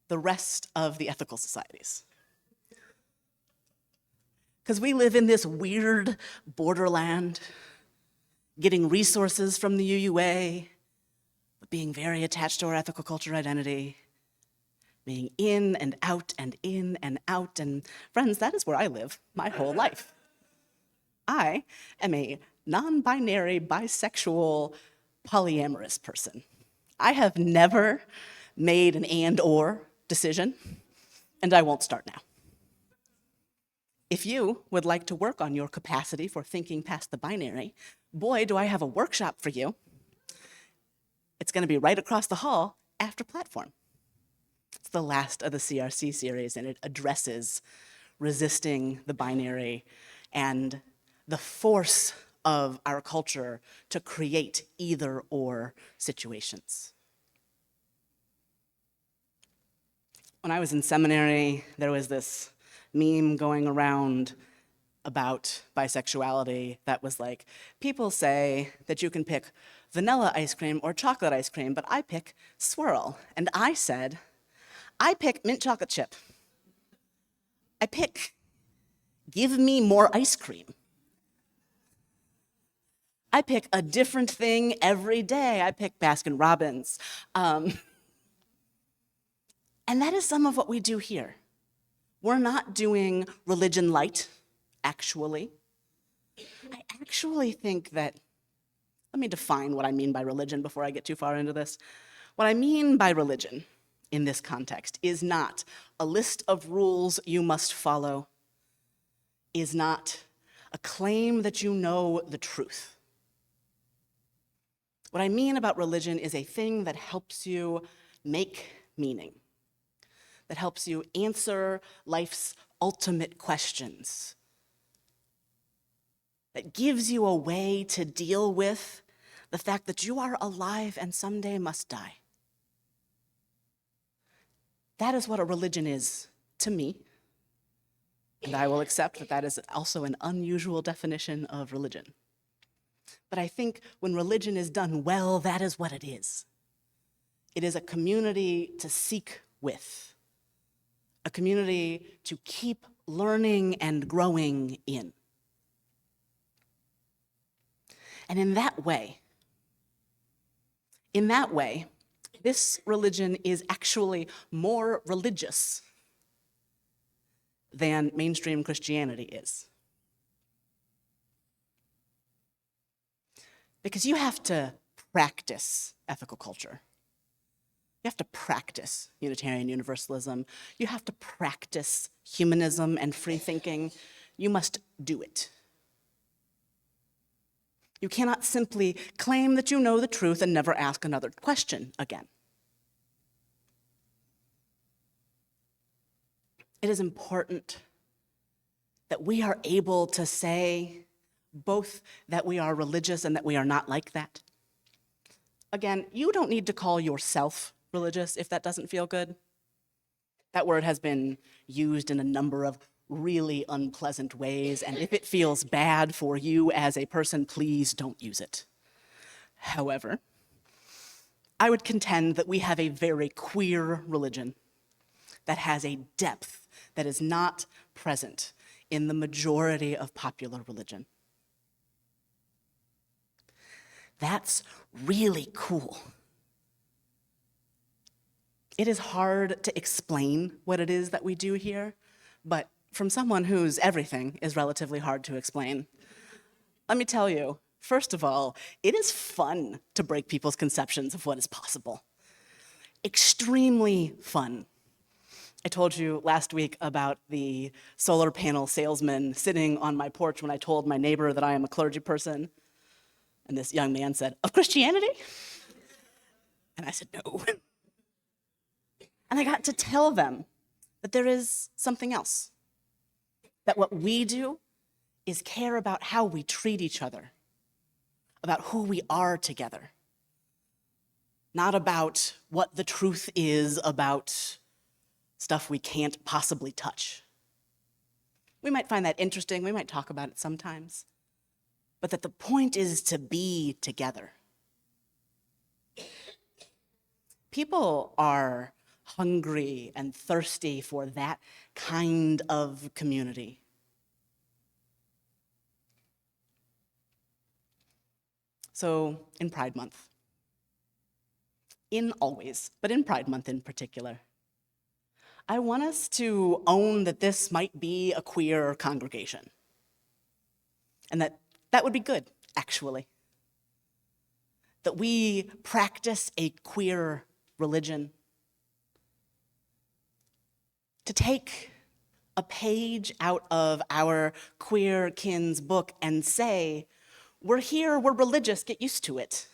the rest of the ethical societies. Because we live in this weird borderland, getting resources from the UUA, but being very attached to our ethical culture identity, being in and out and in and out. And friends, that is where I live my whole life. I am a non-binary, bisexual, polyamorous person. I have never made an and/or decision, and I won't start now. If you would like to work on your capacity for thinking past the binary, boy, do I have a workshop for you. It's going to be right across the hall after platform. It's the last of the CRC series, and it addresses resisting the binary and the force of our culture to create either-or situations. When I was in seminary, there was this meme going around about bisexuality that was like, people say that you can pick vanilla ice cream or chocolate ice cream, but I pick swirl. And I said, I pick mint chocolate chip. I pick, give me more ice cream. I pick a different thing every day. I pick Baskin Robbins. And that is some of what we do here. We're not doing religion light, actually. I actually think that, let me define what I mean by religion before I get too far into this. What I mean by religion in this context is not a list of rules you must follow, is not a claim that you know the truth. What I mean about religion is a thing that helps you make meaning, that helps you answer life's ultimate questions, that gives you a way to deal with the fact that you are alive and someday must die. That is what a religion is to me, and I will accept that that is also an unusual definition of religion. But I think when religion is done well, that is what it is. It is a community to seek with, a community to keep learning and growing in. And in that way, this religion is actually more religious than mainstream Christianity is. Because you have to practice ethical culture. You have to practice Unitarian Universalism. You have to practice humanism and free thinking. You must do it. You cannot simply claim that you know the truth and never ask another question again. It is important that we are able to say both that we are religious and that we are not like that. Again, you don't need to call yourself religious if that doesn't feel good. That word has been used in a number of really unpleasant ways, and if it feels bad for you as a person, please don't use it. However, I would contend that we have a very queer religion that has a depth that is not present in the majority of popular religion. That's really cool. It is hard to explain what it is that we do here, but from someone whose everything is relatively hard to explain, let me tell you, first of all, it is fun to break people's conceptions of what is possible. Extremely fun. I told you last week about the solar panel salesman sitting on my porch when I told my neighbor that I am a clergy person. And this young man said, "Of Christianity?" And I said, "No." And I got to tell them that there is something else. That what we do is care about how we treat each other, about who we are together, not about what the truth is about stuff we can't possibly touch. We might find that interesting, we might talk about it sometimes, but that the point is to be together. People are hungry and thirsty for that kind of community. So in Pride Month, in always, but in Pride Month in particular, I want us to own that this might be a queer congregation. And that would be good, actually. That we practice a queer religion. To take a page out of our queer kin's book and say, we're here, we're religious, get used to it.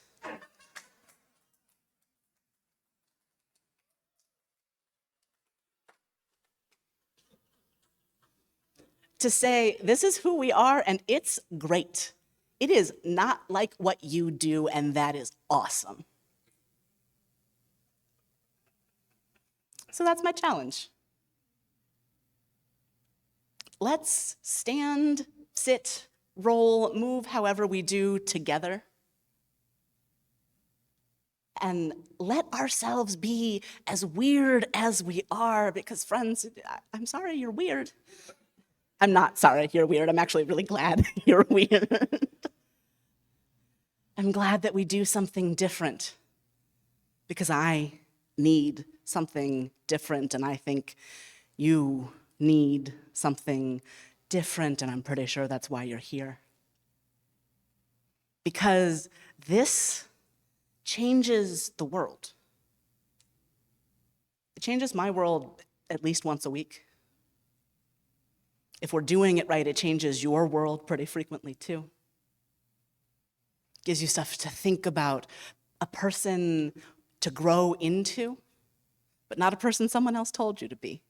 To say, this is who we are and it's great. It is not like what you do and that is awesome. So that's my challenge. Let's stand, sit, roll, move however we do together. And let ourselves be as weird as we are, because friends, I'm sorry you're weird. I'm not sorry you're weird. I'm actually really glad you're weird. I'm glad that we do something different because I need something different, and I think you need something different, and I'm pretty sure that's why you're here. because this changes the world. It changes my world at least once a week. If we're doing it right, it changes your world pretty frequently too. Gives you stuff to think about, a person to grow into, but not a person someone else told you to be.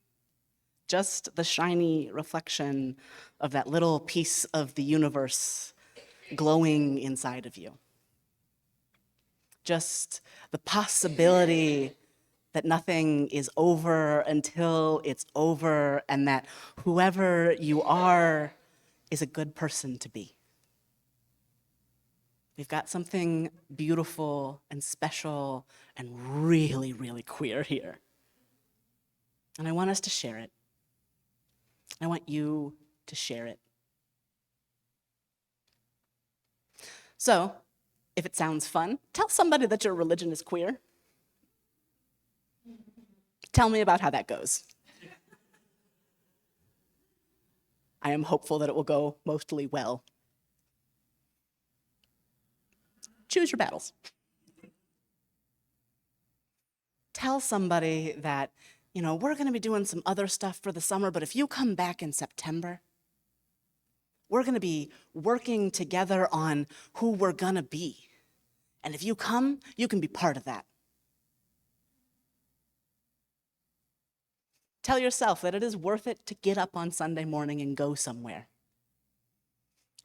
Just the shiny reflection of that little piece of the universe glowing inside of you. Just the possibility that nothing is over until it's over, and that whoever you are is a good person to be. We've got something beautiful and special and really, really queer here. And I want us to share it. I want you to share it. So, if it sounds fun, tell somebody that your religion is queer. Tell me about how that goes. I am hopeful that it will go mostly well. Choose your battles. Tell somebody that, we're going to be doing some other stuff for the summer, but if you come back in September, we're going to be working together on who we're going to be. And if you come, you can be part of that. Tell yourself that it is worth it to get up on Sunday morning and go somewhere.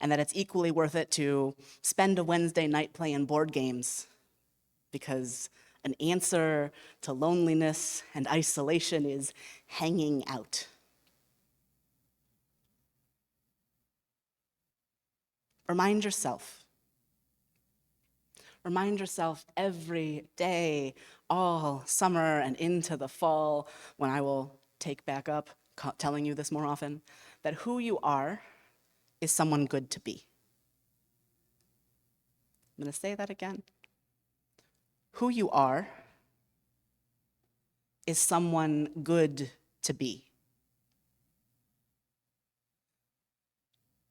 And that it's equally worth it to spend a Wednesday night playing board games, because an answer to loneliness and isolation is hanging out. Remind yourself every day, all summer and into the fall, when I will take back up telling you this more often, that who you are is someone good to be. I'm going to say that again. Who you are is someone good to be.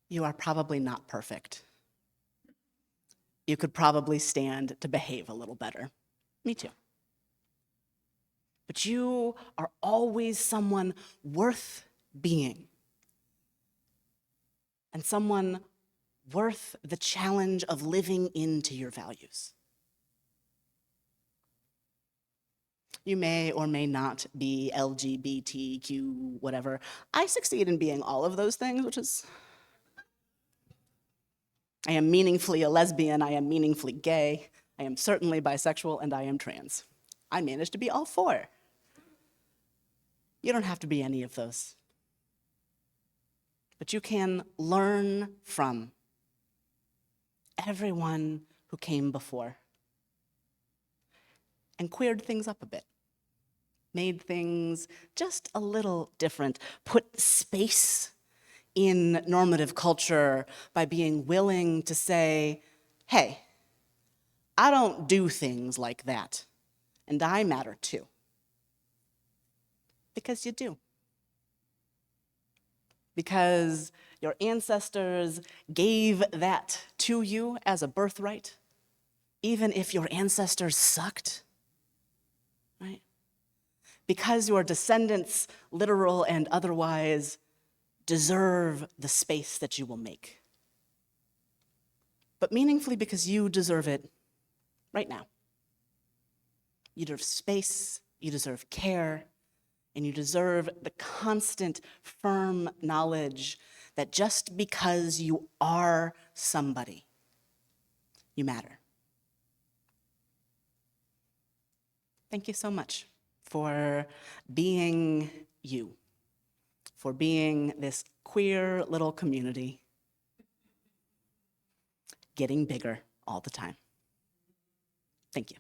You are probably not perfect. You could probably stand to behave a little better. Me too. But you are always someone worth being, and someone worth the challenge of living into your values. You may or may not be LGBTQ, whatever. I succeed in being all of those things, which is, I am meaningfully a lesbian, I am meaningfully gay, I am certainly bisexual, and I am trans. I managed to be all four. You don't have to be any of those. But you can learn from everyone who came before and queered things up a bit, made things just a little different, put space in normative culture by being willing to say, hey, I don't do things like that, and I matter too. Because you do. Because your ancestors gave that to you as a birthright, even if your ancestors sucked, right? Because your descendants, literal and otherwise, deserve the space that you will make. But meaningfully, because you deserve it right now. You deserve space, you deserve care, and you deserve the constant, firm knowledge that just because you are somebody, you matter. Thank you so much for being you, for being this queer little community, getting bigger all the time. Thank you.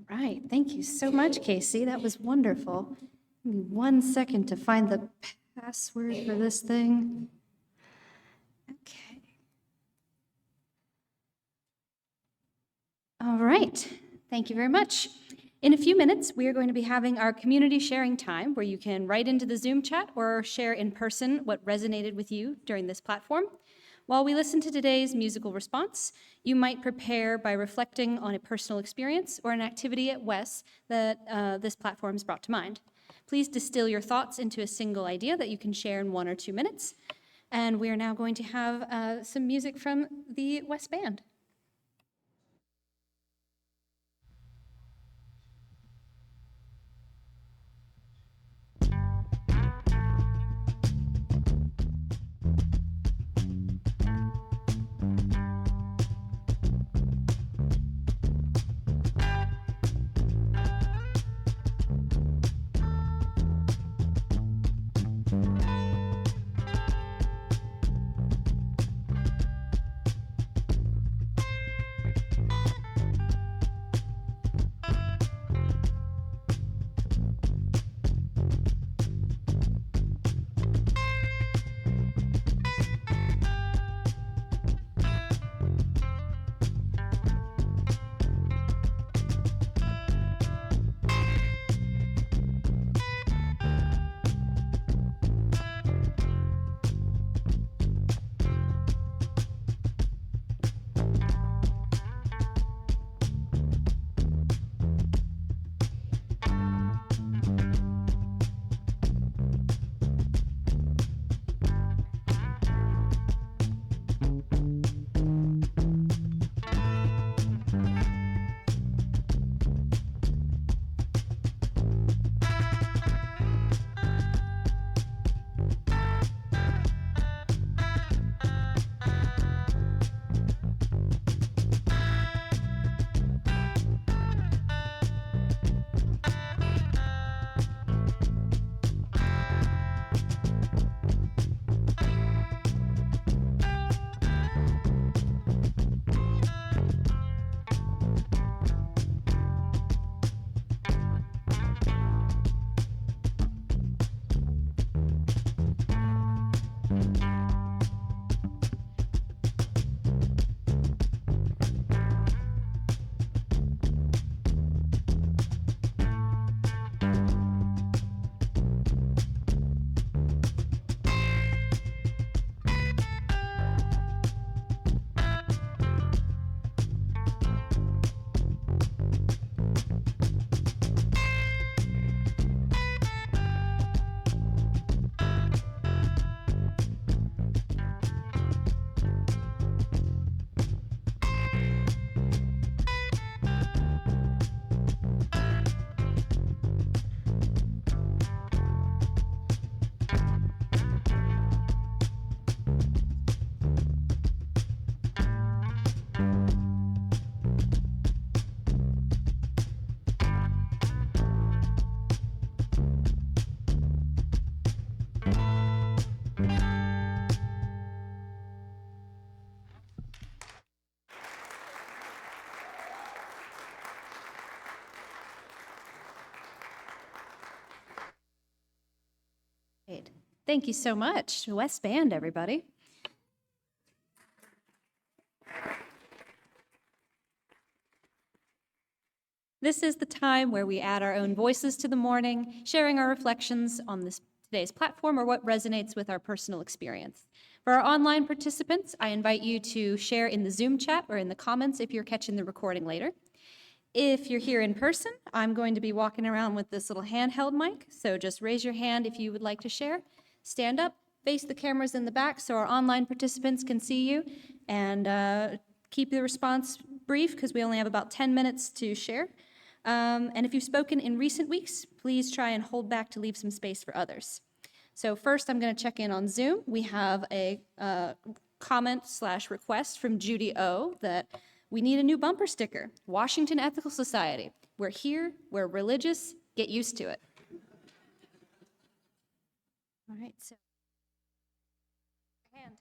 All right, thank you so much, Casey. That was wonderful. Give me 1 second to find the password for this thing. Okay. All right, thank you very much. In a few minutes, we are going to be having our community sharing time where you can write into the Zoom chat or share in person what resonated with you during this platform. While we listen to today's musical response, you might prepare by reflecting on a personal experience or an activity at WES that this platform has brought to mind. Please distill your thoughts into a single idea that you can share in 1 or 2 minutes. And we are now going to have some music from the WES Band. Great. Thank you so much. WES Band, everybody. This is the time where we add our own voices to the morning, sharing our reflections on today's platform or what resonates with our personal experience. For our online participants, I invite you to share in the Zoom chat or in the comments if you're catching the recording later. If you're here in person, I'm going to be walking around with this little handheld mic, so just raise your hand if you would like to share. Stand up, face the cameras in the back so our online participants can see you, and keep the response brief because we only have about 10 minutes to share. And if you've spoken in recent weeks, please try and hold back to leave some space for others. So first, I'm going to check in on Zoom. We have a comment/request from Judy O that we need a new bumper sticker, Washington Ethical Society. We're here, we're religious, get used to it. All right, so hand.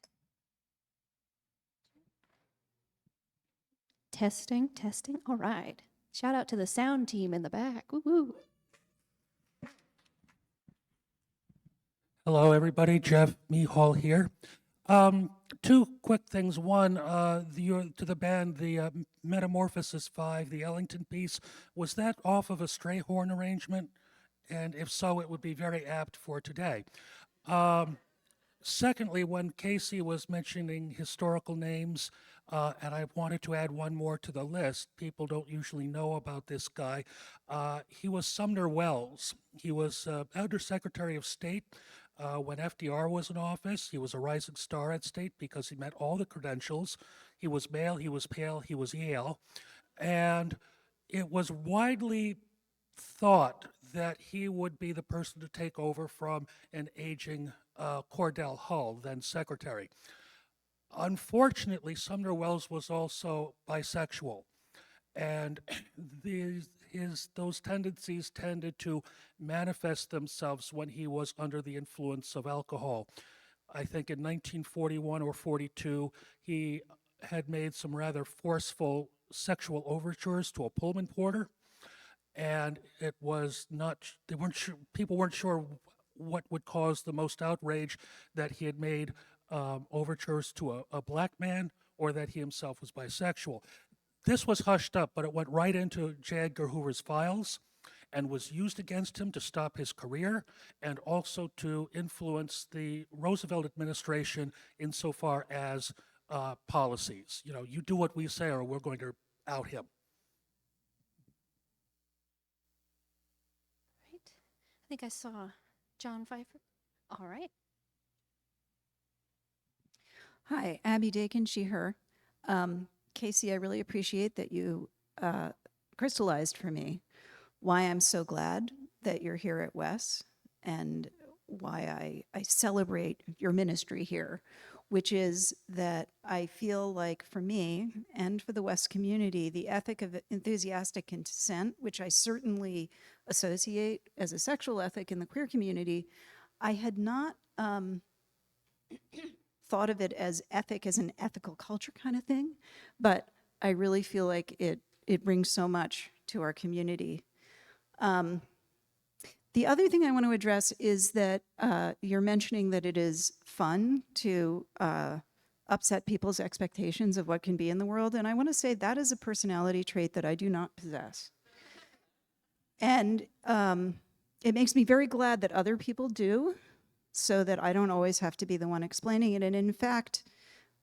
Testing, testing, all right. Shout out to the sound team in the back, woo-hoo. Hello, everybody. Jeff Mehall here. Two quick things. One, to the band, the Metamorphosis 5, the Ellington piece, was that off of a Strayhorn arrangement? And if so, it would be very apt for today. Secondly, when Casey was mentioning historical names, and I wanted to add one more to the list, people don't usually know about this guy. He was Sumner Wells. He was Undersecretary of State when FDR was in office. He was a rising star at state because he met all the credentials. He was male, he was pale, he was Yale. And it was widely thought that he would be the person to take over from an aging Cordell Hull, then secretary. Unfortunately, Sumner Wells was also bisexual, and those tendencies tended to manifest themselves when he was under the influence of alcohol. I think in 1941 or 42, he had made some rather forceful sexual overtures to a Pullman porter, and it was not, they weren't sure, people weren't sure what would cause the most outrage, that he had made overtures to a black man or that he himself was bisexual. This was hushed up, but it went right into J. Edgar Hoover's files and was used against him to stop his career and also to influence the Roosevelt administration insofar as policies. You know, you do what we say or we're going to out him. Right. I think I saw John Pfeiffer. All right. Hi, Abby Dakin, she, her. Casey, I really appreciate that you crystallized for me why I'm so glad that you're here at WES and why I celebrate your ministry here, which is that I feel like for me and for the WES community, the ethic of enthusiastic consent, which I certainly associate as a sexual ethic in the queer community, I had not thought of it as ethic as an ethical culture kind of thing, but I really feel like it brings so much to our community. The other thing I want to address is that you're mentioning that it is fun to upset people's expectations of what can be in the world, and I want to say that is a personality trait that I do not possess. And it makes me very glad that other people do, so that I don't always have to be the one explaining it. And in fact,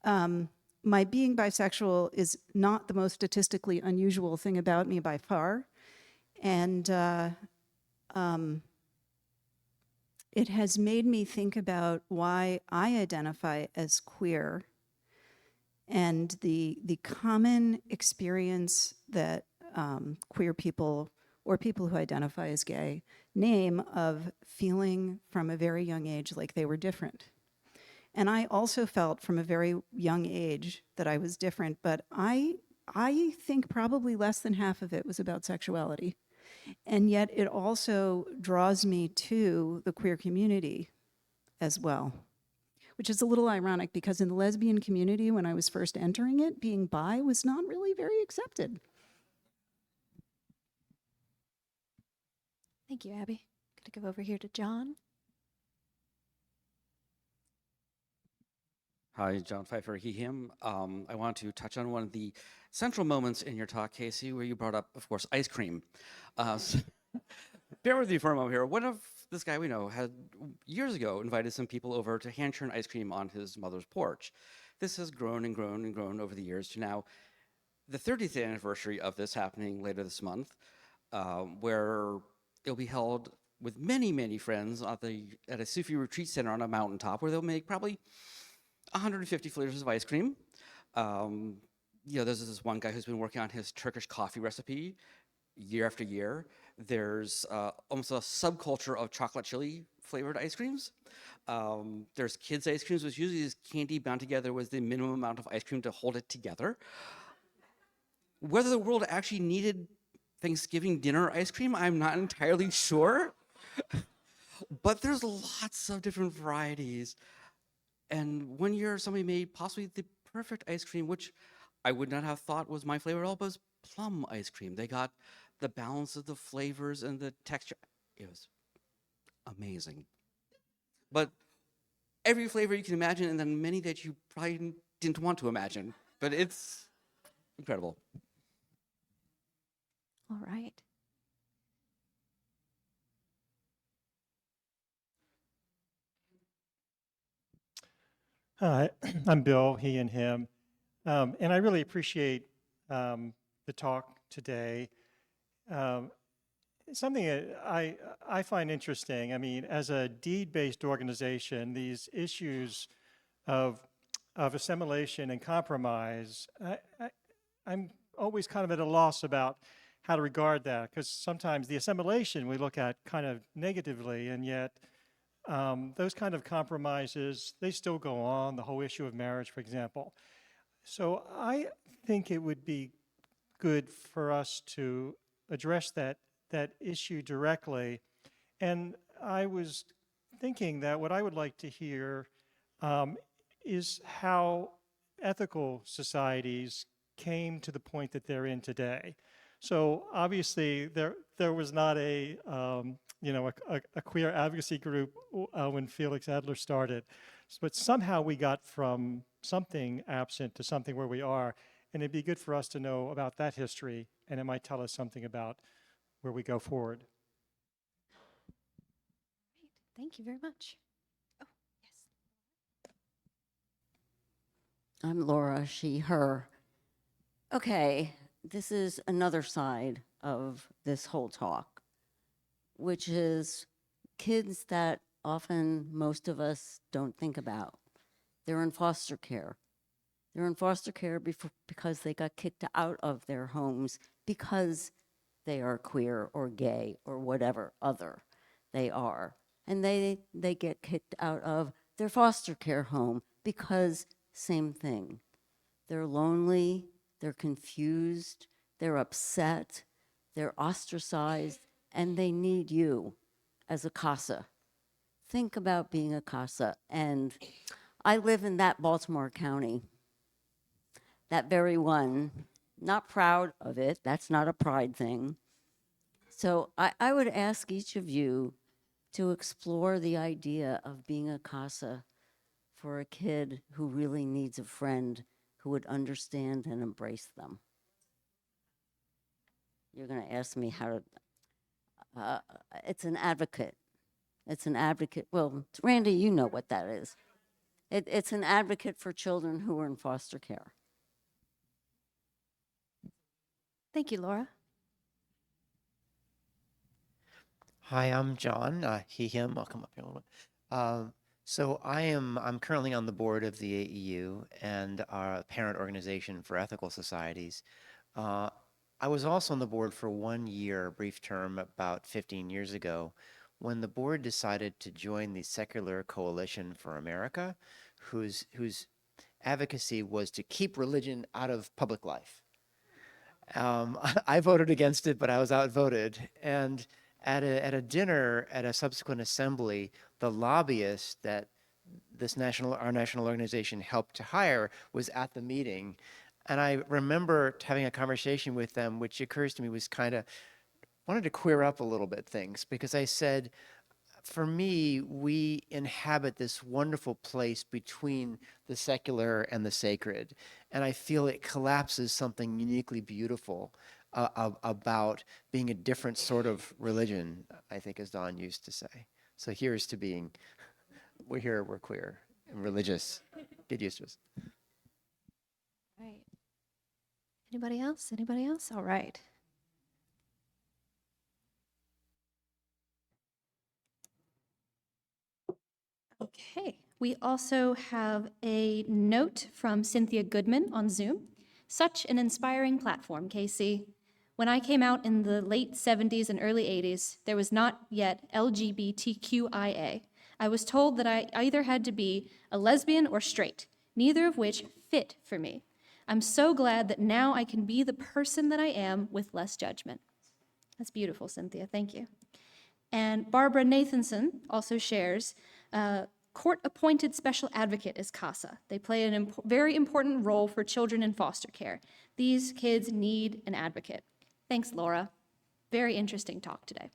my being bisexual is not the most statistically unusual thing about me by far. And it has made me think about why I identify as queer and the common experience that queer people or people who identify as gay name of feeling from a very young age like they were different. And I also felt from a very young age that I was different, but I think probably less than half of it was about sexuality. And yet it also draws me to the queer community as well, which is a little ironic because in the lesbian community, when I was first entering it, being bi was not really very accepted. Thank you, Abby. Gonna go over here to John. Hi, John Pfeiffer, he, him. I want to touch on one of the central moments in your talk, Casey, where you brought up, of course, ice cream. Bear with me for a moment here. One of this guy we know had years ago invited some people over to hand churn ice cream on his mother's porch. This has grown and grown and grown over the years to now the 30th anniversary of this happening later this month, where it'll be held with many, many friends at a Sufi retreat center on a mountaintop, where they'll make probably 150 flavors of ice cream. You know, there's this one guy who's been working on his Turkish coffee recipe year after year. There's almost a subculture of chocolate chili flavored ice creams. There's kids' ice creams, which usually is candy bound together with the minimum amount of ice cream to hold it together. Whether the world actually needed Thanksgiving dinner ice cream, I'm not entirely sure. But there's lots of different varieties. And one year somebody made possibly the perfect ice cream, which I would not have thought was my flavor at all, but was plum ice cream. They got the balance of the flavors and the texture. It was amazing. But every flavor you can imagine, and then many that you probably didn't want to imagine. But it's incredible. All right. Hi, I'm Bill, he and him. And I really appreciate the talk today. Um, Something that I find interesting, I mean, as a deed-based organization, these issues of, of assimilation and compromise, I'm always kind of at a loss about how to regard that, because sometimes the assimilation we look at kind of negatively, and yet those kind of compromises, they still go on, the whole issue of marriage, for example. So I think it would be good for us to address that issue directly. And I was thinking that what I would like to hear um, is how ethical societies came to the point that they're in today. So obviously, there was not a queer advocacy group when Felix Adler started, but somehow we got from something absent to something where we are, and it'd be good for us to know about that history, and it might tell us something about where we go forward. Great. Thank you very much. Oh, yes. I'm Laura, she, her. Okay, this is another side of this whole talk, which is kids that often most of us don't think about. They're in foster care. They're in foster care because they got kicked out of their homes because they are queer or gay or whatever other they are. And they get kicked out of their foster care home because same thing. They're lonely, they're confused, they're upset, they're ostracized, and they need you as a CASA. Think about being a CASA. And I live in that Baltimore County, that very one. Not proud of it, that's not a pride thing. So I would ask each of you to explore the idea of being a CASA for a kid who really needs a friend who would understand and embrace them. You're going to ask me how to, it's an advocate. It's an advocate. Well, Randy, you know what that is. It's an advocate for children who are in foster care. Thank you, Laura. Hi, I'm John. He, him. I'll come up here a little bit. I'm currently on the board of the AEU and our parent organization for ethical societies. I was also on the board for 1 year, a brief term, about 15 years ago, when the board decided to join the Secular Coalition for America, whose advocacy was to keep religion out of public life. I voted against it, but I was outvoted. And at a dinner at a subsequent assembly, the lobbyist that our national organization helped to hire was at the meeting. And I remember having a conversation with them, which occurs to me was kind of wanted to queer up a little bit things, because I said, for me, we inhabit this wonderful place between the secular and the sacred. And I feel it collapses something uniquely beautiful about being a different sort of religion, I think, as Don used to say. So here's to being, we're here, we're queer and religious. Get used to us. Right. Anybody else? Anybody else? All right. Okay. We also have a note from Cynthia Goodman on Zoom. Such an inspiring platform, Casey. When I came out in the late 70s and early 80s, there was not yet LGBTQIA. I was told that I either had to be a lesbian or straight, neither of which fit for me. I'm so glad that now I can be the person that I am with less judgment. That's beautiful, Cynthia. Thank you. And Barbara Nathanson also shares, court-appointed special advocate is CASA. They play a very important role for children in foster care. These kids need an advocate. Thanks, Laura. Very interesting talk today.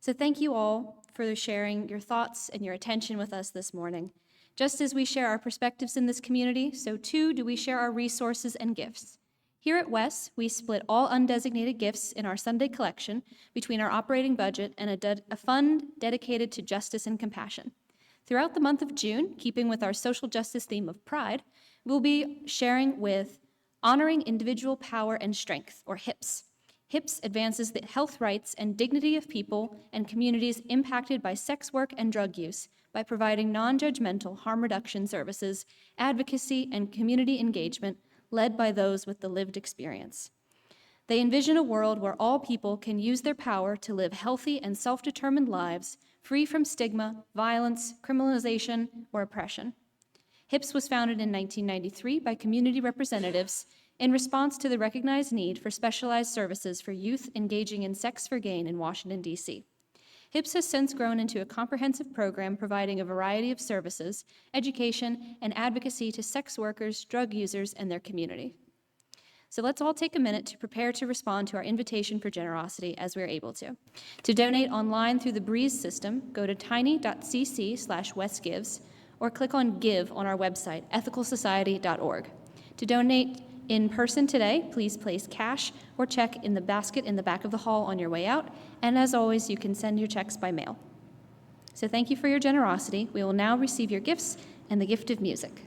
So thank you all for sharing your thoughts and your attention with us this morning. Just as we share our perspectives in this community, so too do we share our resources and gifts. Here at WES, we split all undesignated gifts in our Sunday collection between our operating budget and a fund dedicated to justice and compassion. Throughout the month of June, keeping with our social justice theme of pride, we'll be sharing with Honoring Individual Power and Strength, or HIPS. HIPS advances the health rights and dignity of people and communities impacted by sex work and drug use by providing non-judgmental harm reduction services, advocacy, and community engagement led by those with the lived experience. They envision a world where all people can use their power to live healthy and self-determined lives, free from stigma, violence, criminalization, or oppression. HIPS was founded in 1993 by community representatives in response to the recognized need for specialized services for youth engaging in sex for gain in Washington, D.C. HIPS has since grown into a comprehensive program providing a variety of services, education, and advocacy to sex workers, drug users, and their community. So let's all take a minute to prepare to respond to our invitation for generosity as we're able to. To donate online through the Breeze system, go to tiny.cc/westgives or click on Give on our website, ethicalsociety.org. To donate in person today, please place cash or check in the basket in the back of the hall on your way out, and as always, you can send your checks by mail. So thank you for your generosity. We will now receive your gifts and the gift of music.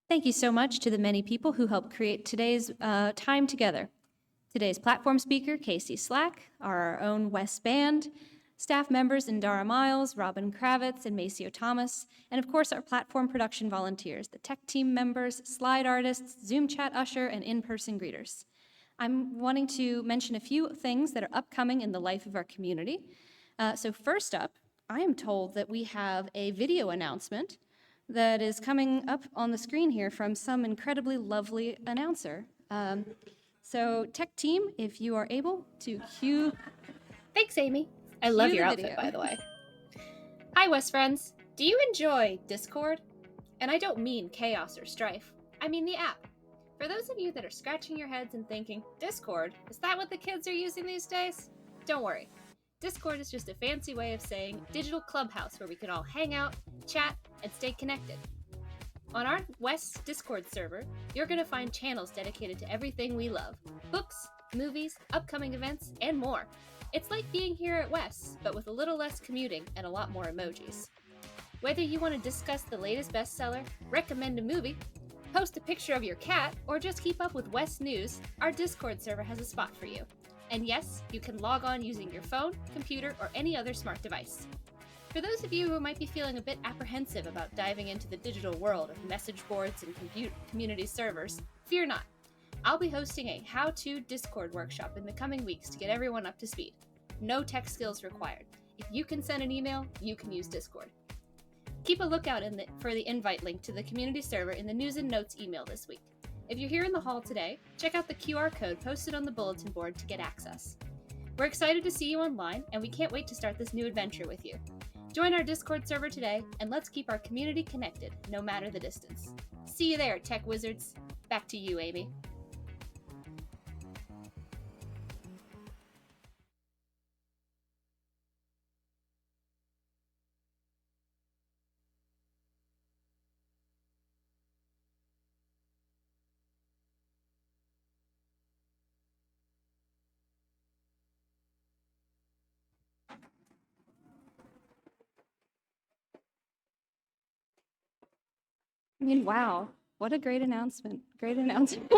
Thank you so much to the many people who helped create today's time together. Today's platform speaker, Casey Slack, our own WES Band, staff members Indara Miles, Robin Kravitz, and Maceo Thomas, and of course our platform production volunteers, the tech team members, slide artists, Zoom chat usher, and in-person greeters. I'm wanting to mention a few things that are upcoming in the life of our community. So first up, I am told that we have a video announcement that is coming up on the screen here from some incredibly lovely announcer. So tech team, if you are able to cue. Thanks, Amy. I love Cue your the outfit, video. by the way. Hi, WES friends. Do you enjoy Discord? And I don't mean chaos or strife. I mean the app. For those of you that are scratching your heads and thinking, Discord, is that what the kids are using these days? Don't worry. Discord is just a fancy way of saying digital clubhouse where we can all hang out, chat, and stay connected. On our WES Discord server, you're going to find channels dedicated to everything we love. Books, movies, upcoming events, and more. It's like being here at WES, but with a little less commuting and a lot more emojis. Whether you want to discuss the latest bestseller, recommend a movie, post a picture of your cat, or just keep up with WES news, our Discord server has a spot for you. And yes, you can log on using your phone, computer, or any other smart device. For those of you who might be feeling a bit apprehensive about diving into the digital world of message boards and community servers, fear not. I'll be hosting a how-to Discord workshop in the coming weeks to get everyone up to speed. No tech skills required. If you can send an email, you can use Discord. Keep a lookout for the invite link to the community server in the news and notes email this week. If you're here in the hall today, check out the QR code posted on the bulletin board to get access. We're excited to see you online, and we can't wait to start this new adventure with you. Join our Discord server today, and let's keep our community connected, no matter the distance. See you there, tech wizards. Back to you, Amy. I mean, wow, what a great announcement. Great announcement.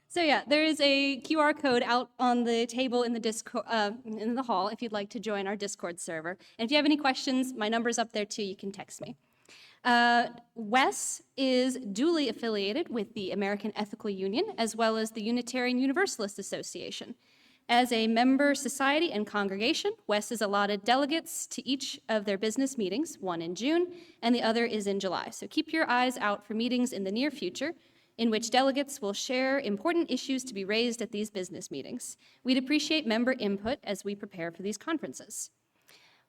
So yeah, there is a QR code out on the table in the Discord, in the hall if you'd like to join our Discord server. And if you have any questions, my number's up there too, you can text me. WES is duly affiliated with the American Ethical Union as well as the Unitarian Universalist Association. As a member society and congregation, WES is allotted delegates to each of their business meetings, one in June and the other is in July. So keep your eyes out for meetings in the near future in which delegates will share important issues to be raised at these business meetings. We'd appreciate member input as we prepare for these conferences.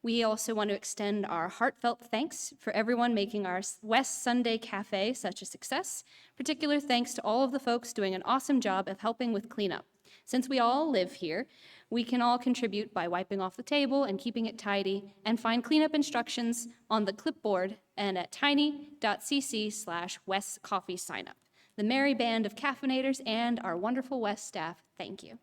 We also want to extend our heartfelt thanks for everyone making our West Sunday Cafe such a success. Particular thanks to all of the folks doing an awesome job of helping with cleanup. Since we all live here, we can all contribute by wiping off the table and keeping it tidy, and find cleanup instructions on the clipboard and at tiny.cc/West Coffee signup. The merry band of caffeinators and our wonderful West staff, thank you.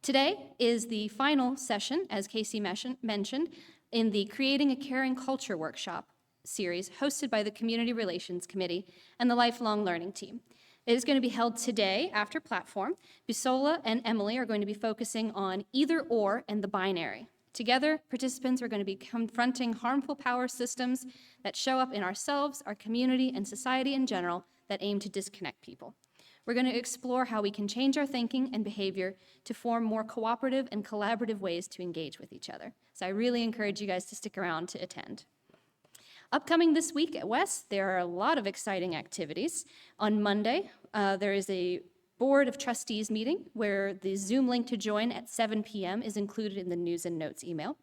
Today is the final session, as Casey mentioned, in the Creating a Caring Culture workshop series hosted by the Community Relations Committee and the Lifelong Learning Team. It is going to be held today after platform. Bisola and Emily are going to be focusing on either or and the binary. Together, participants are going to be confronting harmful power systems that show up in ourselves, our community, and society in general that aim to disconnect people. We're going to explore how we can change our thinking and behavior to form more cooperative and collaborative ways to engage with each other. So I really encourage you guys to stick around to attend. Upcoming this week at WES, there are a lot of exciting activities. On Monday, there is a Board of Trustees meeting where the Zoom link to join at 7 p.m. is included in the news and notes email.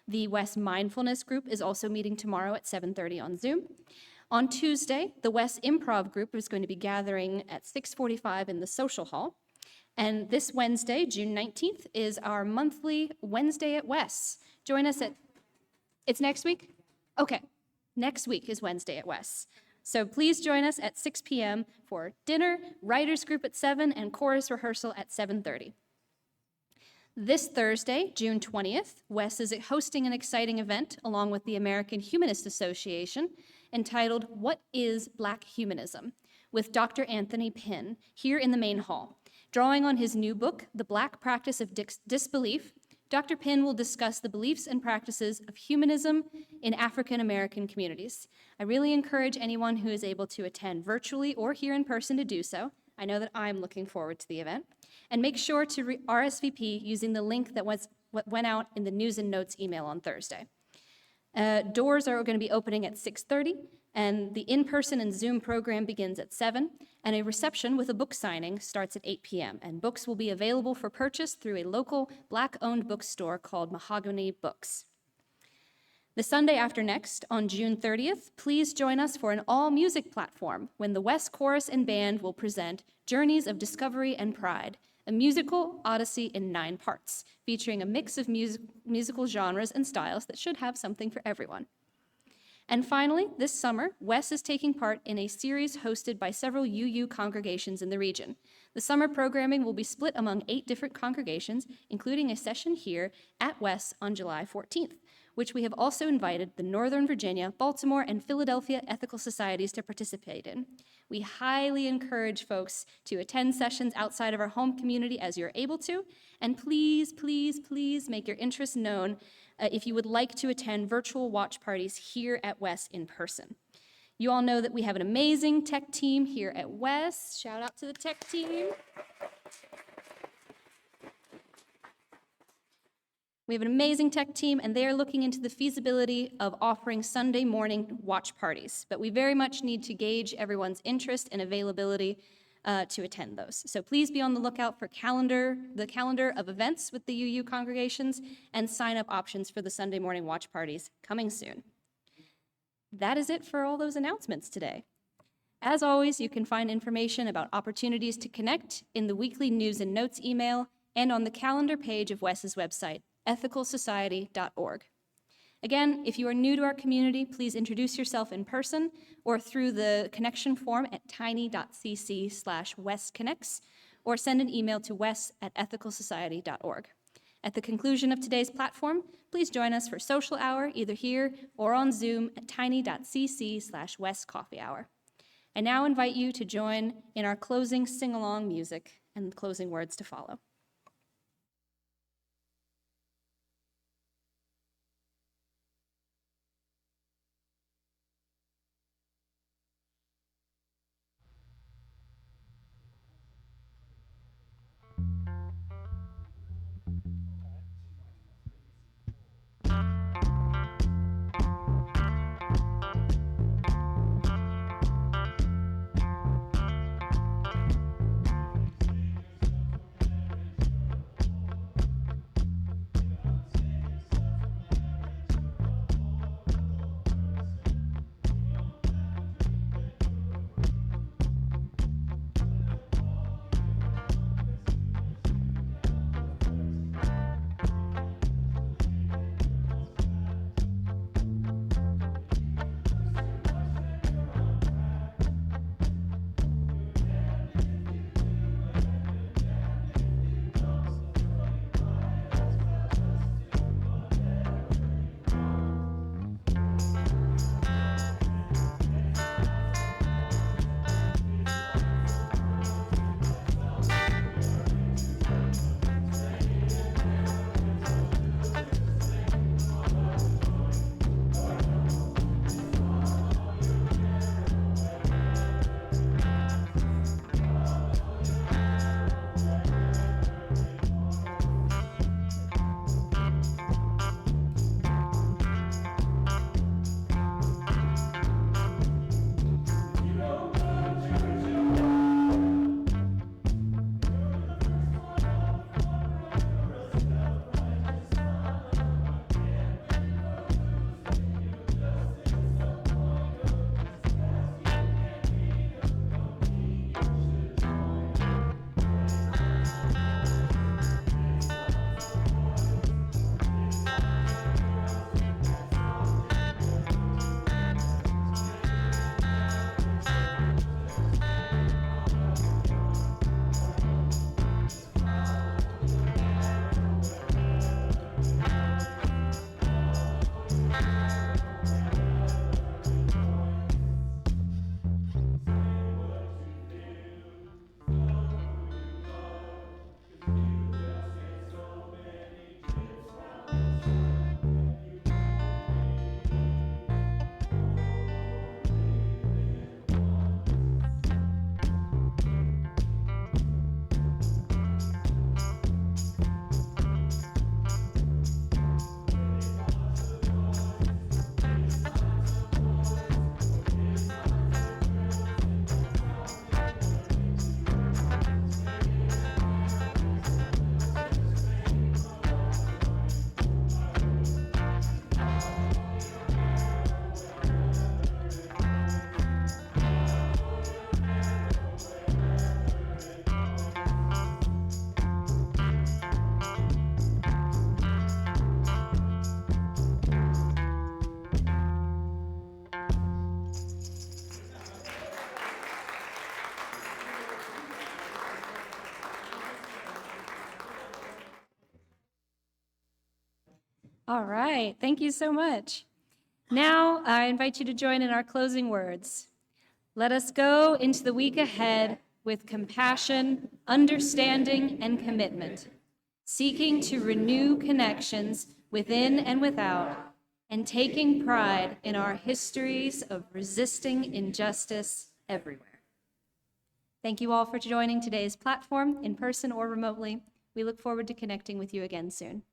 The WES Mindfulness Group is also meeting tomorrow at 7:30 on Zoom. On Tuesday, the WES Improv Group is going to be gathering at 6:45 in the social hall. And this Wednesday, June 19th, is our monthly Wednesday at WES. Join us at, it's next week? Okay, next week is Wednesday at WES. So please join us at 6 p.m. for dinner, writers group at 7, and chorus rehearsal at 7:30. This Thursday, June 20th, WES is hosting an exciting event along with the American Humanist Association entitled What is Black Humanism? With Dr. Anthony Pinn here in the main hall. Drawing on his new book, The Black Practice of Disbelief, Dr. Pinn will discuss the beliefs and practices of humanism in African American communities. I really encourage anyone who is able to attend virtually or here in person to do so. I know that I'm looking forward to the event. And make sure to RSVP using the link that went out in the news and notes email on Thursday. Doors are going to be opening at 6:30, and the in-person and Zoom program begins at 7, and a reception with a book signing starts at 8 p.m., and books will be available for purchase through a local Black-owned bookstore called Mahogany Books. The Sunday after next, on June 30th, please join us for an all-music platform when the WES Chorus and Band will present Journeys of Discovery and Pride, a musical odyssey in 9 parts, featuring a mix of musical genres and styles that should have something for everyone. And finally, this summer, WES is taking part in a series hosted by several UU congregations in the region. The summer programming will be split among 8 different congregations, including a session here at WES on July 14th, which we have also invited the Northern Virginia, Baltimore, and Philadelphia Ethical Societies to participate in. We highly encourage folks to attend sessions outside of our home community as you're able to, and please, please, please make your interest known if you would like to attend virtual watch parties here at WES in person. You all know that we have an amazing tech team here at WES. Shout out to the tech team. We have an amazing tech team, and they are looking into the feasibility of offering Sunday morning watch parties. But we very much need to gauge everyone's interest and availability to attend those. So please be on the lookout for the calendar of events with the UU congregations and sign-up options for the Sunday morning watch parties coming soon. That is it for all those announcements today. As always, you can find information about opportunities to connect in the weekly news and notes email and on the calendar page of WES's website, ethicalsociety.org. Again, if you are new to our community, please introduce yourself in person or through the connection form at tiny.cc/wesconnects or send an email to wes@ethicalsociety.org. At the conclusion of today's platform, please join us for social hour, either here or on Zoom at tiny.cc/wescoffeehour. I now invite you to join in our closing sing-along music and closing words to follow. All right, thank you so much. Now, I invite you to join in our closing words. Let us go into the week ahead with compassion, understanding, and commitment, seeking to renew connections within and without, and taking pride in our histories of resisting injustice everywhere. Thank you all for joining today's platform, in person or remotely. We look forward to connecting with you again soon.